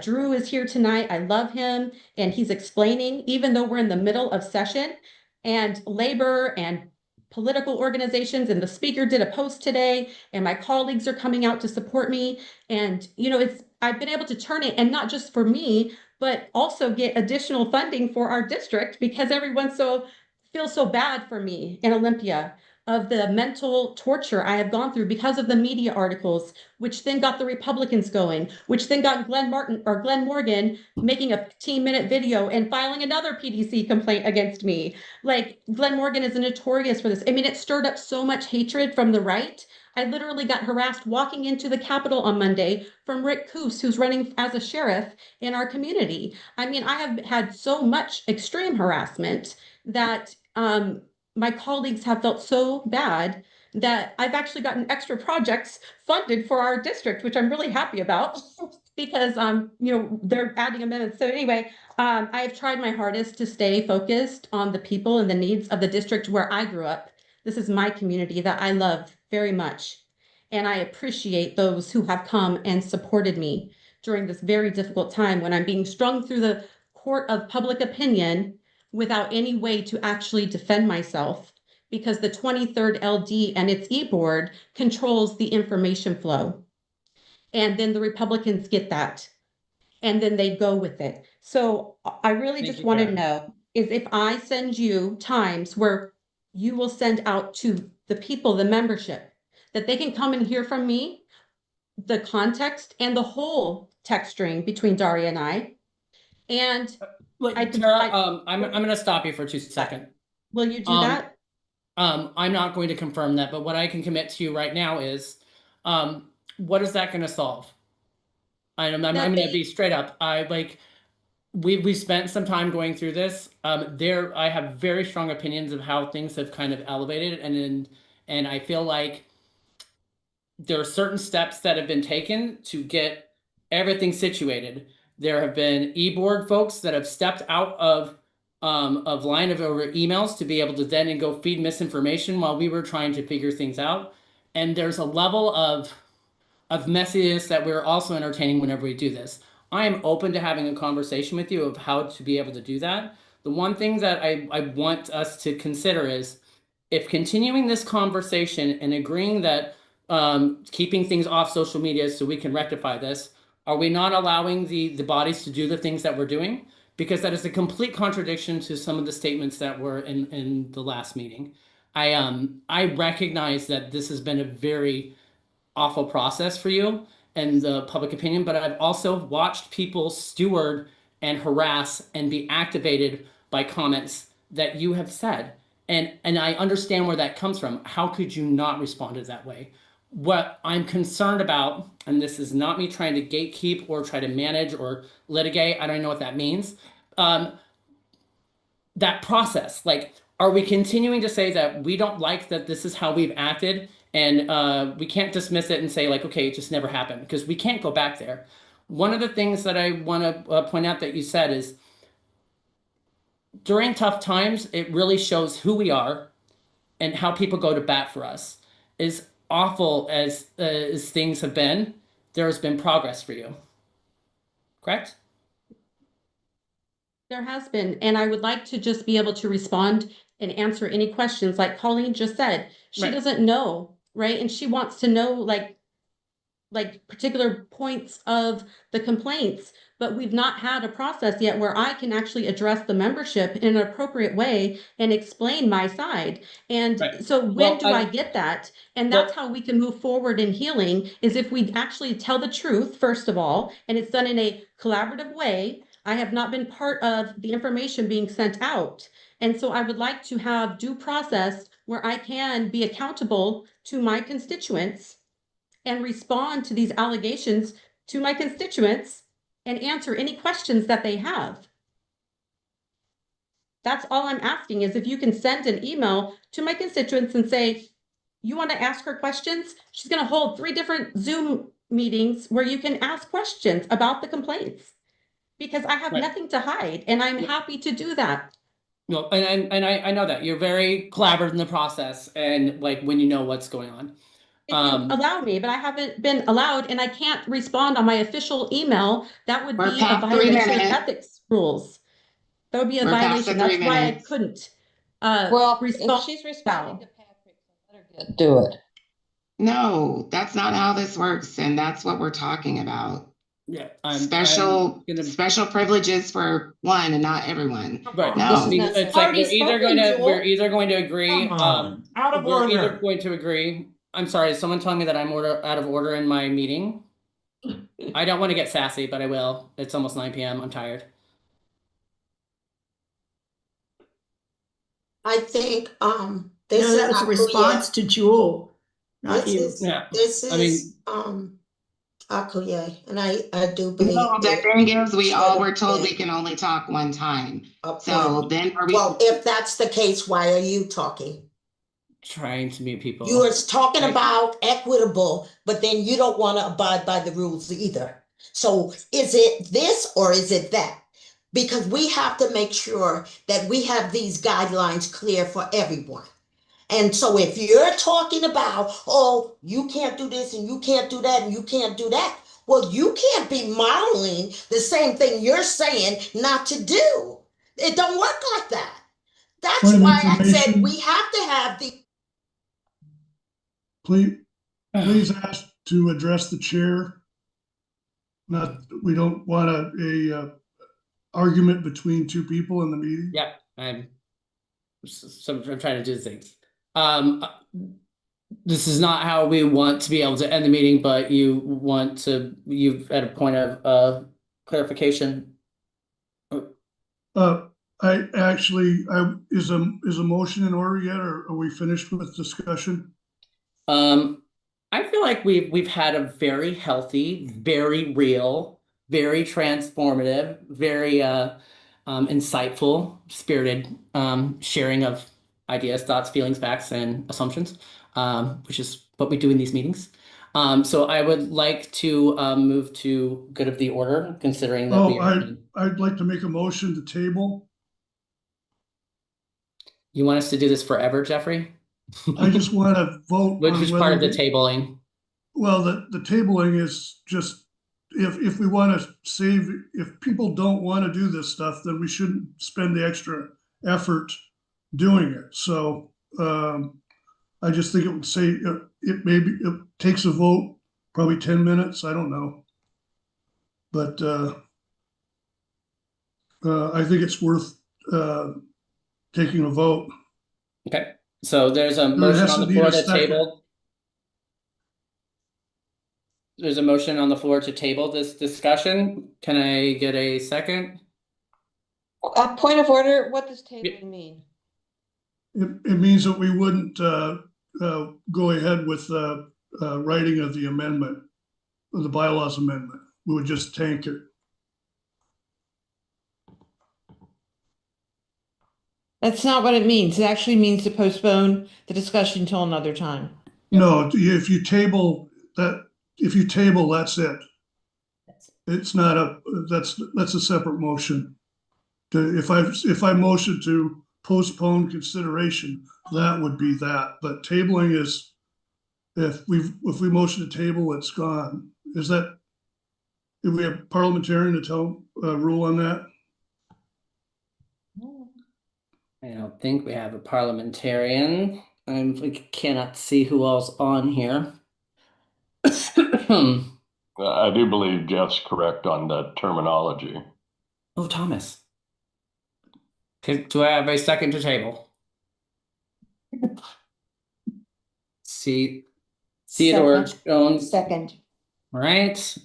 Drew is here tonight. I love him. And he's explaining, even though we're in the middle of session, and labor and political organizations, and the speaker did a post today, and my colleagues are coming out to support me. And, you know, I've been able to turn it, and not just for me, but also get additional funding for our district, because everyone feels so bad for me in Olympia of the mental torture I have gone through because of the media articles, which then got the Republicans going, which then got Glenn Morgan making a 15-minute video and filing another PDC complaint against me. Like, Glenn Morgan is notorious for this. I mean, it stirred up so much hatred from the right. I literally got harassed walking into the Capitol on Monday from Rick Coos, who's running as a sheriff in our community. I mean, I have had so much extreme harassment that my colleagues have felt so bad that I've actually gotten extra projects funded for our district, which I'm really happy about because they're adding amendments. So anyway, I've tried my hardest to stay focused on the people and the needs of the district where I grew up. This is my community that I love very much. And I appreciate those who have come and supported me during this very difficult time when I'm being strung through the court of public opinion without any way to actually defend myself, because the 23rd LD and its e-board controls the information flow. And then the Republicans get that, and then they go with it. So I really just want to know is if I send you times where you will send out to the people, the membership, that they can come and hear from me, the context and the whole text string between Daria and I. And Tara, I'm going to stop you for 2 seconds. Will you do that? I'm not going to confirm that, but what I can commit to you right now is, what is that going to solve? I'm going to be straight up. We spent some time going through this. I have very strong opinions of how things have kind of elevated, and I feel like there are certain steps that have been taken to get everything situated. There have been e-board folks that have stepped out of line over emails to be able to then go feed misinformation while we were trying to figure things out. And there's a level of messiness that we're also entertaining whenever we do this. I am open to having a conversation with you of how to be able to do that. The one thing that I want us to consider is, if continuing this conversation and agreeing that keeping things off social media so we can rectify this, are we not allowing the bodies to do the things that we're doing? Because that is a complete contradiction to some of the statements that were in the last meeting. I recognize that this has been a very awful process for you and the public opinion, but I've also watched people steward and harass and be activated by comments that you have said. And I understand where that comes from. How could you not respond it that way? What I'm concerned about, and this is not me trying to gatekeep or try to manage or litigate, I don't know what that means. That process, like, are we continuing to say that we don't like that this is how we've acted, and we can't dismiss it and say like, okay, it just never happened, because we can't go back there. One of the things that I want to point out that you said is, during tough times, it really shows who we are and how people go to bat for us. As awful as things have been, there has been progress for you. Correct? There has been, and I would like to just be able to respond and answer any questions. Like Colleen just said, she Right. doesn't know, right? And she wants to know like particular points of the complaints, but we've not had a process yet where I can actually address the membership in an appropriate way and explain my side. And Right. so when Well, do I get that? And that's how we can move forward in healing, is if we actually tell the truth, first of all, and it's done in a collaborative way. I have not been part of the information being sent out. And so I would like to have due process where I can be accountable to my constituents and respond to these allegations to my constituents and answer any questions that they have. That's all I'm asking, is if you can send an email to my constituents and say, you want to ask her questions? She's going to hold 3 different Zoom meetings where you can ask questions about the complaints, because I have nothing to hide, and I'm happy to do that. No, and I know that you're very collaborative in the process, and like when you know what's going on. If you allow me, but I haven't been allowed, and I can't respond on my official email. That would be a violation of ethics rules. That would be a violation. That's why I couldn't respond. If she's responding to Patrick, let her do it. No, that's not how this works, and that's what we're talking about. Yeah, special privileges for one and not everyone. Right. No, It's like we're either going to agree. Out of we're either order. going to agree. I'm sorry, is someone telling me that I'm out of order in my meeting? I don't want to get sassy, but I will. It's almost 9 p.m. I'm tired. I think this No, that was a response to Jewel. not This you. is, Yeah, this I mean, is, Akuye, and I do believe No, the it thing is, we should all have were told we been can only talk one time. So appointed. then are we? Well, if that's the case, why are you talking? trying to mute people. You are talking Right. about equitable, but then you don't want to abide by the rules either. So is it this or is it that? Because we have to make sure that we have these guidelines clear for everyone. And so if you're talking about, oh, you can't do this and you can't do that and you can't do that, well, you can't be modeling the same thing you're saying not to do. It don't work like that. That's Point of why I said information. we have to have the Please ask to address the chair. Not, we don't want a argument between two people in the meeting. Yeah, I'm trying to do things. This is not how we want to be able to end the meeting, but you've at a point of clarification. Is a motion in order yet, or are we finished with discussion? I feel like we've had a very healthy, very real, very transformative, very insightful, spirited sharing of ideas, thoughts, feelings, facts, and assumptions, which is what we do in these meetings. So I would like to move to good of the order, considering that we are. I'd like to make a motion to table. You want us to do this forever, Jeffrey? I just want to vote Which on is whether part of the tabling. Well, the tabling is just, if we want to save, if people don't want to do this stuff, then we shouldn't spend the extra effort doing it. So I just think it would say, it takes a vote, probably 10 minutes, I don't know. But I think it's worth taking a vote. Okay, so there's a It motion has on to the need floor a to second. table. There's a motion on the floor to table this discussion. Can I get a second? A point of order, what does tabling mean? It means that we wouldn't go ahead with writing of the amendment, of the bylaws amendment. We would just tank it. That's not what it means. It actually means to postpone the discussion till another time. No, if you table that, that's it. It's not that's a separate motion. If I motion to postpone consideration, that would be that. But tabling is, if we motion to table, it's gone. Is that, do we have parliamentarian to tell rule on that? I don't think we have a parliamentarian. We cannot see who else on here. I do believe Jeff's correct on the terminology. Oh, Thomas. Okay, do I have a second to table? Theodore Jones. Second. All right.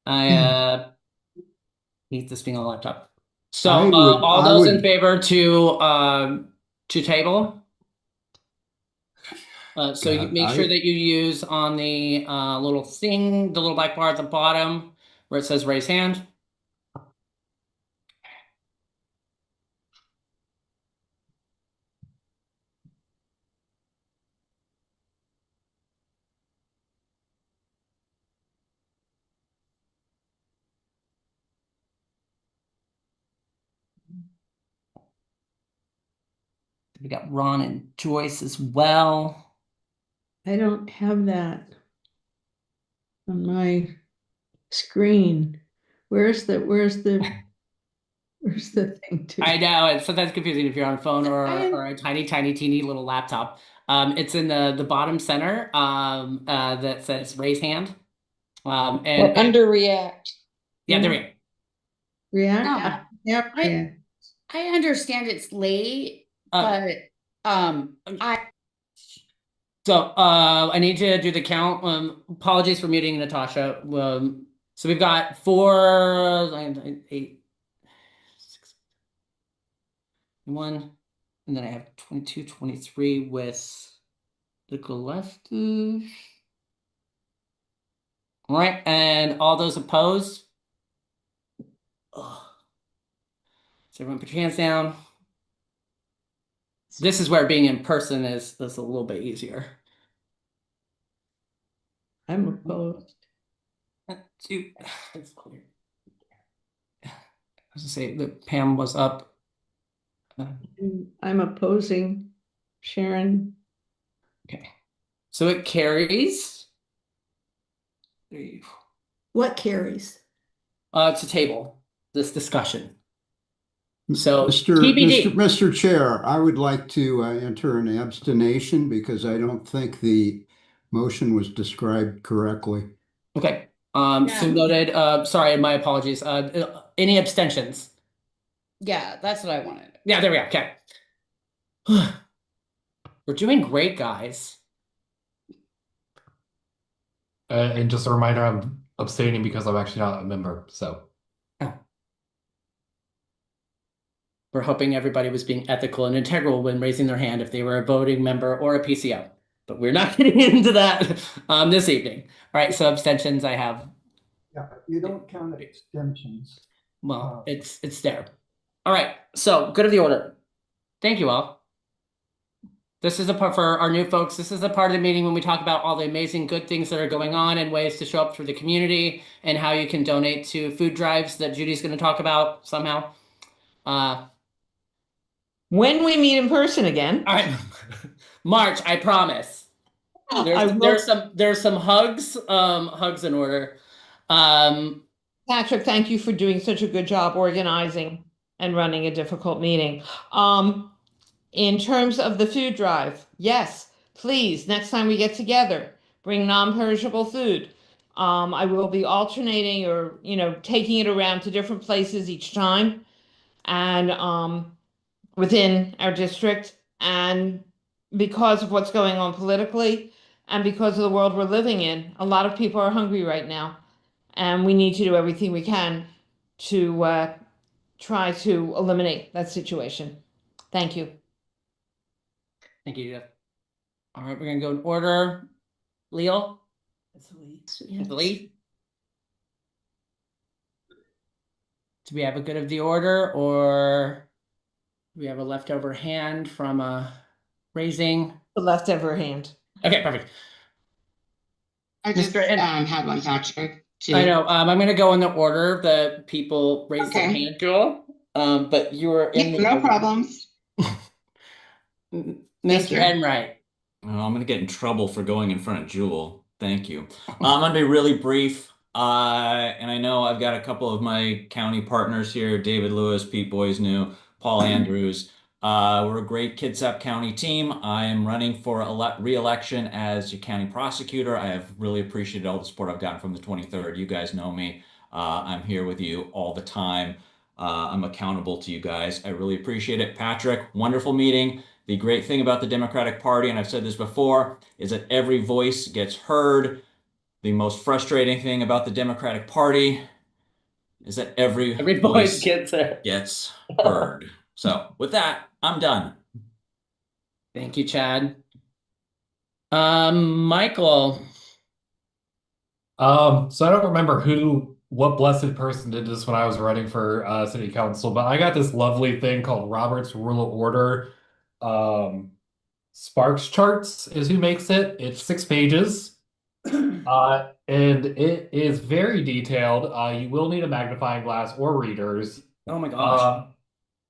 I hate this being on the laptop. So all those in favor to table? So you make sure that you use on the little thing, the little black bar at the bottom where it says raise hand. We got Ron and Joyce as well. I don't have that on my screen. Where's the thing to? I know it's sometimes confusing if you're on a phone or a tiny, teeny little laptop. It's in the bottom center that says raise hand. And under React. Yeah, there we go. React? Yeah. I understand it's late, but So I need to do the count. Apologies for muting Natasha. So we've got 4, 8, 6, 1, and then I have 22, 23 with The Gillespie's. All right, and all those opposed? Ugh. So everyone put your hands down. This is where being in person is a little bit easier. I'm opposed. It's clear. I was gonna say that Pam was up. I'm opposing Sharon. Okay. So it carries. What carries? To table this discussion. So Mr. Chair, I would like to enter an abstination because I don't think the motion was described correctly. Okay. So noted. Sorry, my apologies. Any abstentions? Yeah, that's what I wanted. Yeah, there we go. Okay. We're doing great, guys. And just a reminder, I'm abstaining because I'm actually not a member. So we're hoping everybody was being ethical and integral when raising their hand if they were a voting member or a PCO. But we're not getting into that this evening. All right, so abstentions I have. Yeah, you don't count abstentions. Well, it's there. All right, so good of the order. Thank you all. This is the part for our new folks. This is the part of the meeting when we talk about all the amazing good things that are going on and ways to show up for the community and how you can donate to food drives that Judy's going to talk about somehow. When we meet in person again. All right. March, I promise. There's some hugs in order. Patrick, thank you for doing such a good job organizing and running a difficult meeting. In terms of the food drive, yes, please, next time we get together, bring non-perishable food. I will be alternating or, taking it around to different places each time and within our district. And because of what's going on politically and because of the world we're living in, a lot of people are hungry right now. And we need to do everything we can to try to eliminate that situation. Thank you. Thank you, Jeff. All right, we're gonna go in order. Leo? Lee? Do we have a good of the order or do we have a leftover hand from raising? The leftover hand. Okay, perfect. I just had one, Patrick. Too. I know. I'm gonna go in the order that people raise their hand, Joel. But you were in the no order. Problems. Mr. Enright. Oh, I'm gonna get in trouble for going in front of Jewel. Thank you. I'm gonna be really brief. And I know I've got a couple of my county partners here, David Lewis, Pete Boisnew, Paul Andrews. We're a great Kitsap County team. I am running for re-election as your county prosecutor. I have really appreciated all the support I've gotten from the 23rd. You guys know me. I'm here with you all the time. I'm accountable to you guys. I really appreciate it. Patrick, wonderful meeting. The great thing about the Democratic Party, and I've said this before, is that every voice gets heard. The most frustrating thing about the Democratic Party is that every voice gets heard. So with that, I'm done. Thank you, Chad. Michael. So I don't remember what blessed person did this when I was running for city council, but I got this lovely thing called Robert's Rule of Order. Sparks Charts is who makes it. It's 6 pages. And it is very detailed. You will need a magnifying glass or readers. Oh my gosh.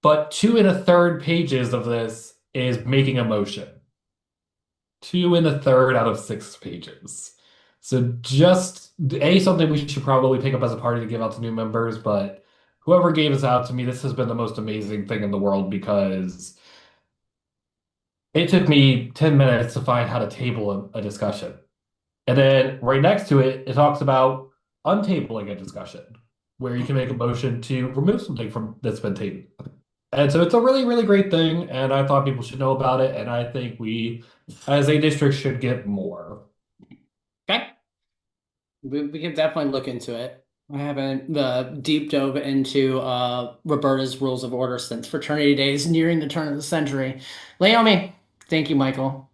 But 2 1/3 pages of this is making a motion. 2 1/3 out of 6 pages. So just something we should probably pick up as a party to give out to new members, but whoever gave this out to me, this has been the most amazing thing in the world because it took me 10 minutes to find how to table a discussion. And then right next to it, it talks about untabling a discussion, where you can make a motion to remove something that's been tabled. And so it's a really, really great thing, and I thought people should know about it, and I think we, as a district, should get more. Okay. We can definitely look into it. I haven't deep dove into Roberta's Rules of Order since fraternity days nearing the turn of the century. Naomi. Thank you, Michael.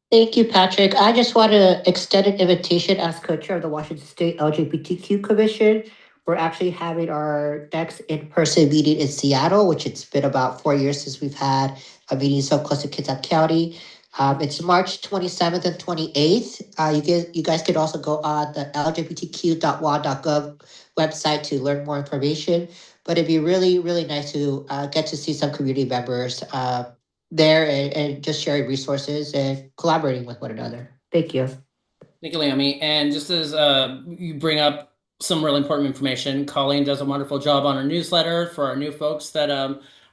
Thank you, Patrick. I just want to extend an invitation as co-chair of the Washington State LGBTQ Commission. We're actually having our next in-person meeting in Seattle, which it's been about 4 years since we've had a meeting so close to Kitsap County. It's March 27th and 28th. You guys can also go on the lgbtq.wa.gov website to learn more information. But it'd be really, really nice to get to see some community members there and just sharing resources and collaborating with one another. Thank you. Thank you, Leomi. And just as you bring up some really important information, Colleen does a wonderful job on our newsletter for our new folks that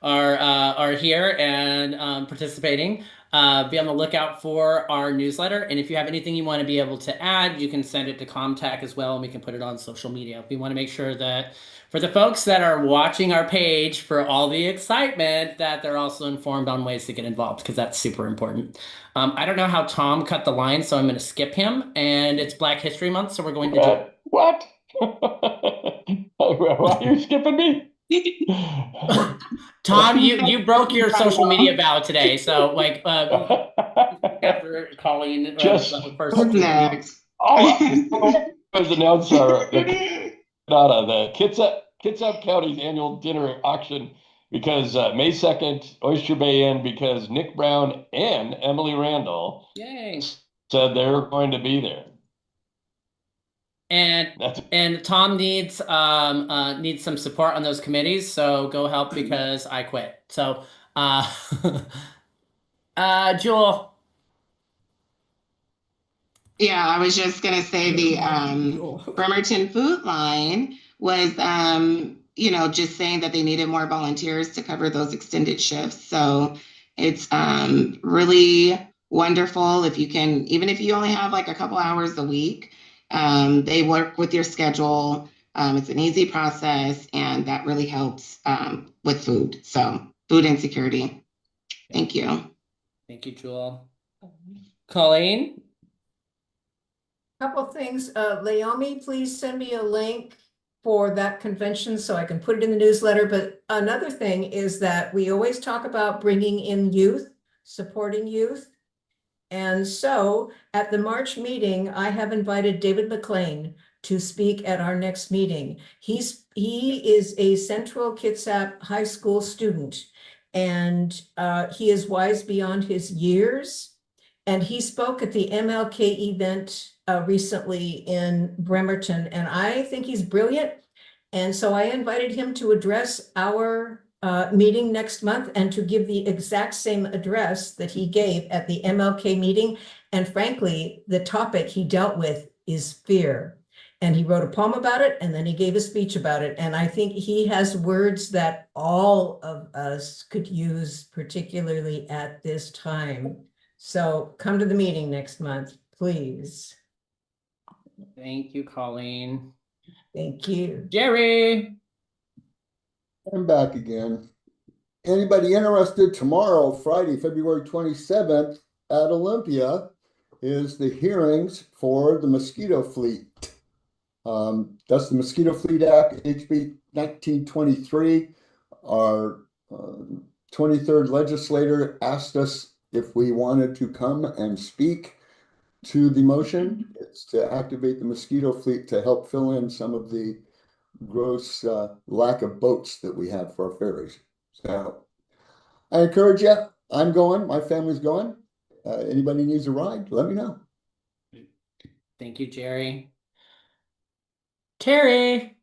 are here and participating. Be on the lookout for our newsletter. And if you have anything you want to be able to add, you can send it to Comtech as well, and we can put it on social media. We want to make sure that for the folks that are watching our page for all the excitement, that they're also informed on ways to get involved, because that's super important. I don't know how Tom cut the line, so I'm going to skip him. And it's Black History Month, so we're going to do... What? Why are you skipping me? Tom, you broke your social media vow today, so like after Colleen first. Who's next? As announced the Kitsap County's annual dinner auction, because May 2nd, Oyster Bay Inn, because Nick Brown and Emily Randall said they're going to be there. And Tom needs some support on those committees, so go help because I quit. So Jewel. Yeah, I was just gonna say the Bremerton Food Line was just saying that they needed more volunteers to cover those extended shifts. So it's really wonderful if you can, even if you only have like a couple hours a week, they work with your schedule. It's an easy process, and that really helps with food. So food insecurity. Thank you. Thank you, Jewel. Colleen? Couple things. Leomi, please send me a link for that convention so I can put it in the newsletter. But another thing is that we always talk about bringing in youth, supporting youth. And so at the March meeting, I have invited David McLean to speak at our next meeting. He is a Central Kitsap High School student, and he is wise beyond his years. And he spoke at the MLK event recently in Bremerton, and I think he's brilliant. And so I invited him to address our meeting next month and to give the exact same address that he gave at the MLK meeting. And frankly, the topic he dealt with is fear. And he wrote a poem about it, and then he gave a speech about it. And I think he has words that all of us could use, particularly at this time. So come to the meeting next month, please. Thank you, Colleen. Thank you. Jerry. I'm back again. Anybody interested? Tomorrow, Friday, February 27th at Olympia is the hearings for the mosquito fleet. That's the Mosquito Fleet Act, HB 1923. Our 23rd legislator asked us if we wanted to come and speak to the motion. It's to activate the mosquito fleet to help fill in some of the gross lack of boats that we have for our ferries. So I encourage you. I'm going. My family's going. Anybody needs a ride, let me know. Thank you, Jerry. Terry.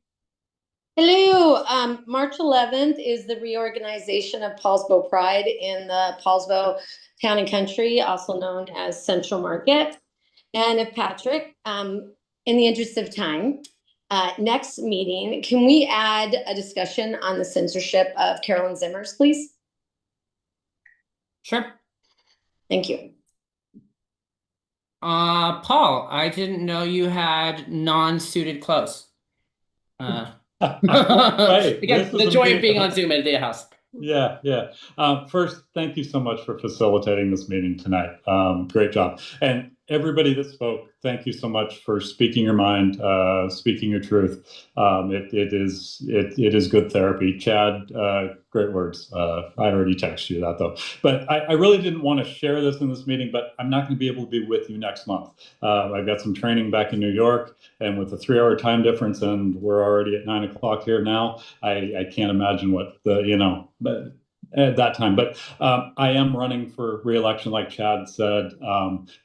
Hello. March 11th is the reorganization of Paulsbo Pride in the Paulsbo Town and Country, also known as Central Market. And if Patrick, in the interest of time, next meeting, can we add a discussion on the censorship of Carolyn Zimmers, please? Sure. Thank you. Paul, I didn't know you had non-suited clothes. Right. Again, the joy of being on Zoom at the house. Yeah. First, thank you so much for facilitating this meeting tonight. Great job. And everybody that spoke, thank you so much for speaking your mind, speaking your truth. It is good therapy. Chad, great words. I already texted you that though, but I really didn't want to share this in this meeting, but I'm not going to be able to be with you next month. I've got some training back in New York, and with a 3-hour time difference, and we're already at 9 o'clock here now, I can't imagine what but at that time. But I am running for re-election, like Chad said.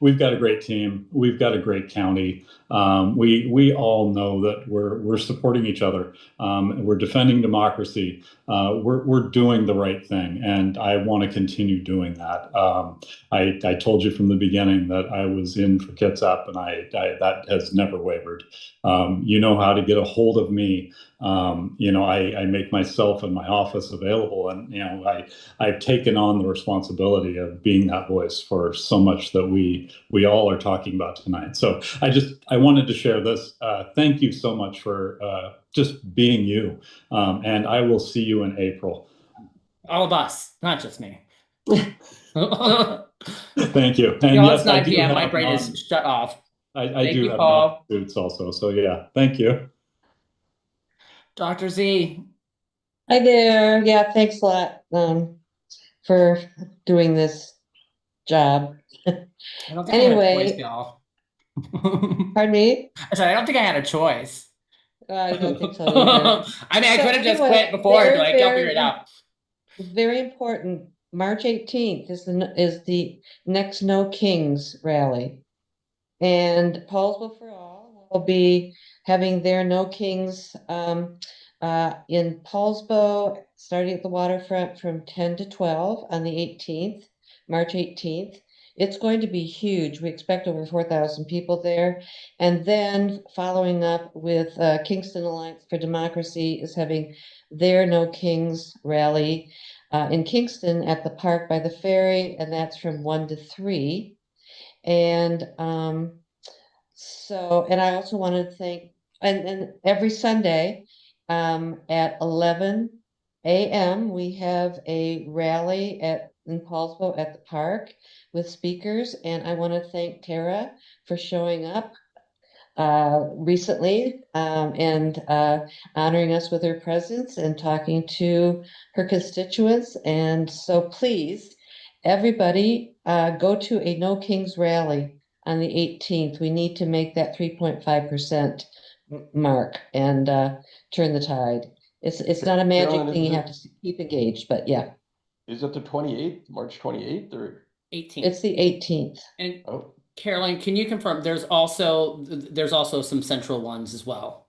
We've got a great team. We've got a great county. We all know that we're supporting each other. We're defending democracy. We're doing the right thing, and I want to continue doing that. I told you from the beginning that I was in for Kitsap, and that has never wavered. You know how to get a hold of me. I make myself and my office available, and I've taken on the responsibility of being that voice for so much that we all are talking about tonight. So I wanted to share this. Thank you so much for just being you, and I will see you in April. All of us, not just me. Thank you. And No, yes, it's 9 I do p.m. My have brain is shut off. I Thank do you, have Paul. suits also. So yeah, thank you. Dr. Z. Hi there. Yeah, thanks a lot for doing this job. I don't think I had a choice, Anyway, y'all. pardon me? Sorry, I don't think I had a choice. I don't think so either. I mean, I So could have just anyway, quit before and be very, like, y'all figure it very, out. very important. March 18th is the next No Kings rally. And Paulsville for All will be having their No Kings in Paulsville, starting at the waterfront from 10 to 12 on the 18th, March 18th. It's going to be huge. We expect over 4,000 people there. And then following up with Kingston Alliance for Democracy is having their No Kings rally in Kingston at the park by the ferry, and that's from 1 to 3. And and I also want to thank, and every Sunday at 11 a.m. we have a rally in Paulsville at the park with speakers, and I want to thank Tarra for showing up recently and honoring us with her presence and talking to her constituents. And so please, everybody, go to a No Kings rally on the 18th. We need to make that 3.5% mark and turn the tide. It's not a magic Carolyn, thing. is You have to keep engaged, but yeah. Is it the 28th, March 28th, or 18th? It's the 18th. And oh, Caroline, can you confirm there's also some central ones as well?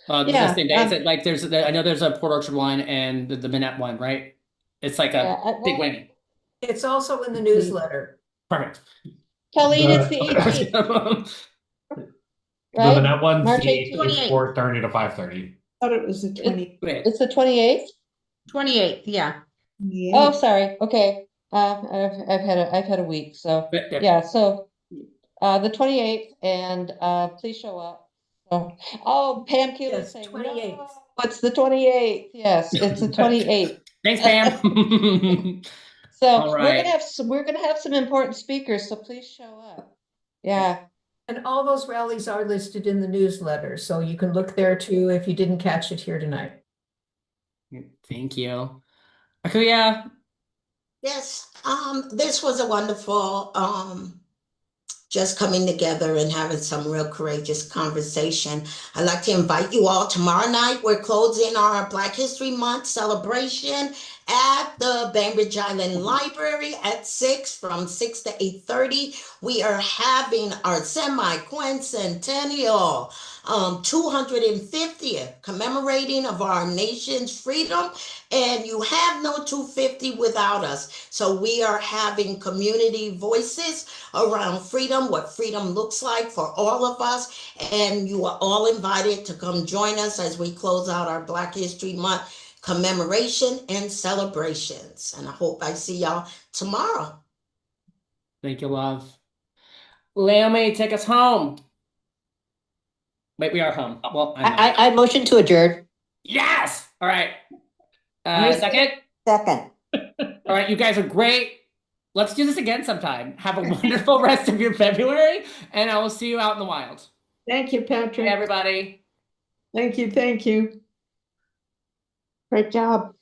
The Yeah, same day. Is it like I know there's a Port Orchard one and the Minette one, right? It's like a big whammy. It's also in the newsletter. Perfect. Colleen, it's the 18th. The Right? Manette one's March the 18th. 4:30 to 5:30. Thought it was the 20. It's the 28th? 28th, yeah. Oh, sorry. Okay. I've had a week, so yeah. So the 28th, and please show up. Oh, Pam Keeler Yes, saying 28th. no, it's the 28th. Yes, it's the 28th. Thanks, Pam. So All we're right. gonna have some important speakers, so please show up. Yeah. And all those rallies are listed in the newsletter, so you can look there too if you didn't catch it here tonight. Thank you. Akuya. Yes, this was a wonderful just coming together and having some real courageous conversation. I'd like to invite you all tomorrow night. We're closing our Black History Month celebration at the Bainbridge Island Library at 6, from 6 to 8:30. We are having our semi-quincentennial 250th commemorating of our nation's freedom, and you have no 250 without us. So we are having community voices around freedom, what freedom looks like for all of us, and you are all invited to come join us as we close out our Black History Month commemoration and celebrations. And I hope I see y'all tomorrow. Thank you, love. Naomi, take us home. Wait, we are home. Well, I motion to adjourn. Yes. All right. Second. Second. Second. All right, you guys are great. let's do this again sometime. Have a wonderful rest of your February, and I will see you out in the wild. Thank you, Hey, Patrick. everybody. Thank you. Great job.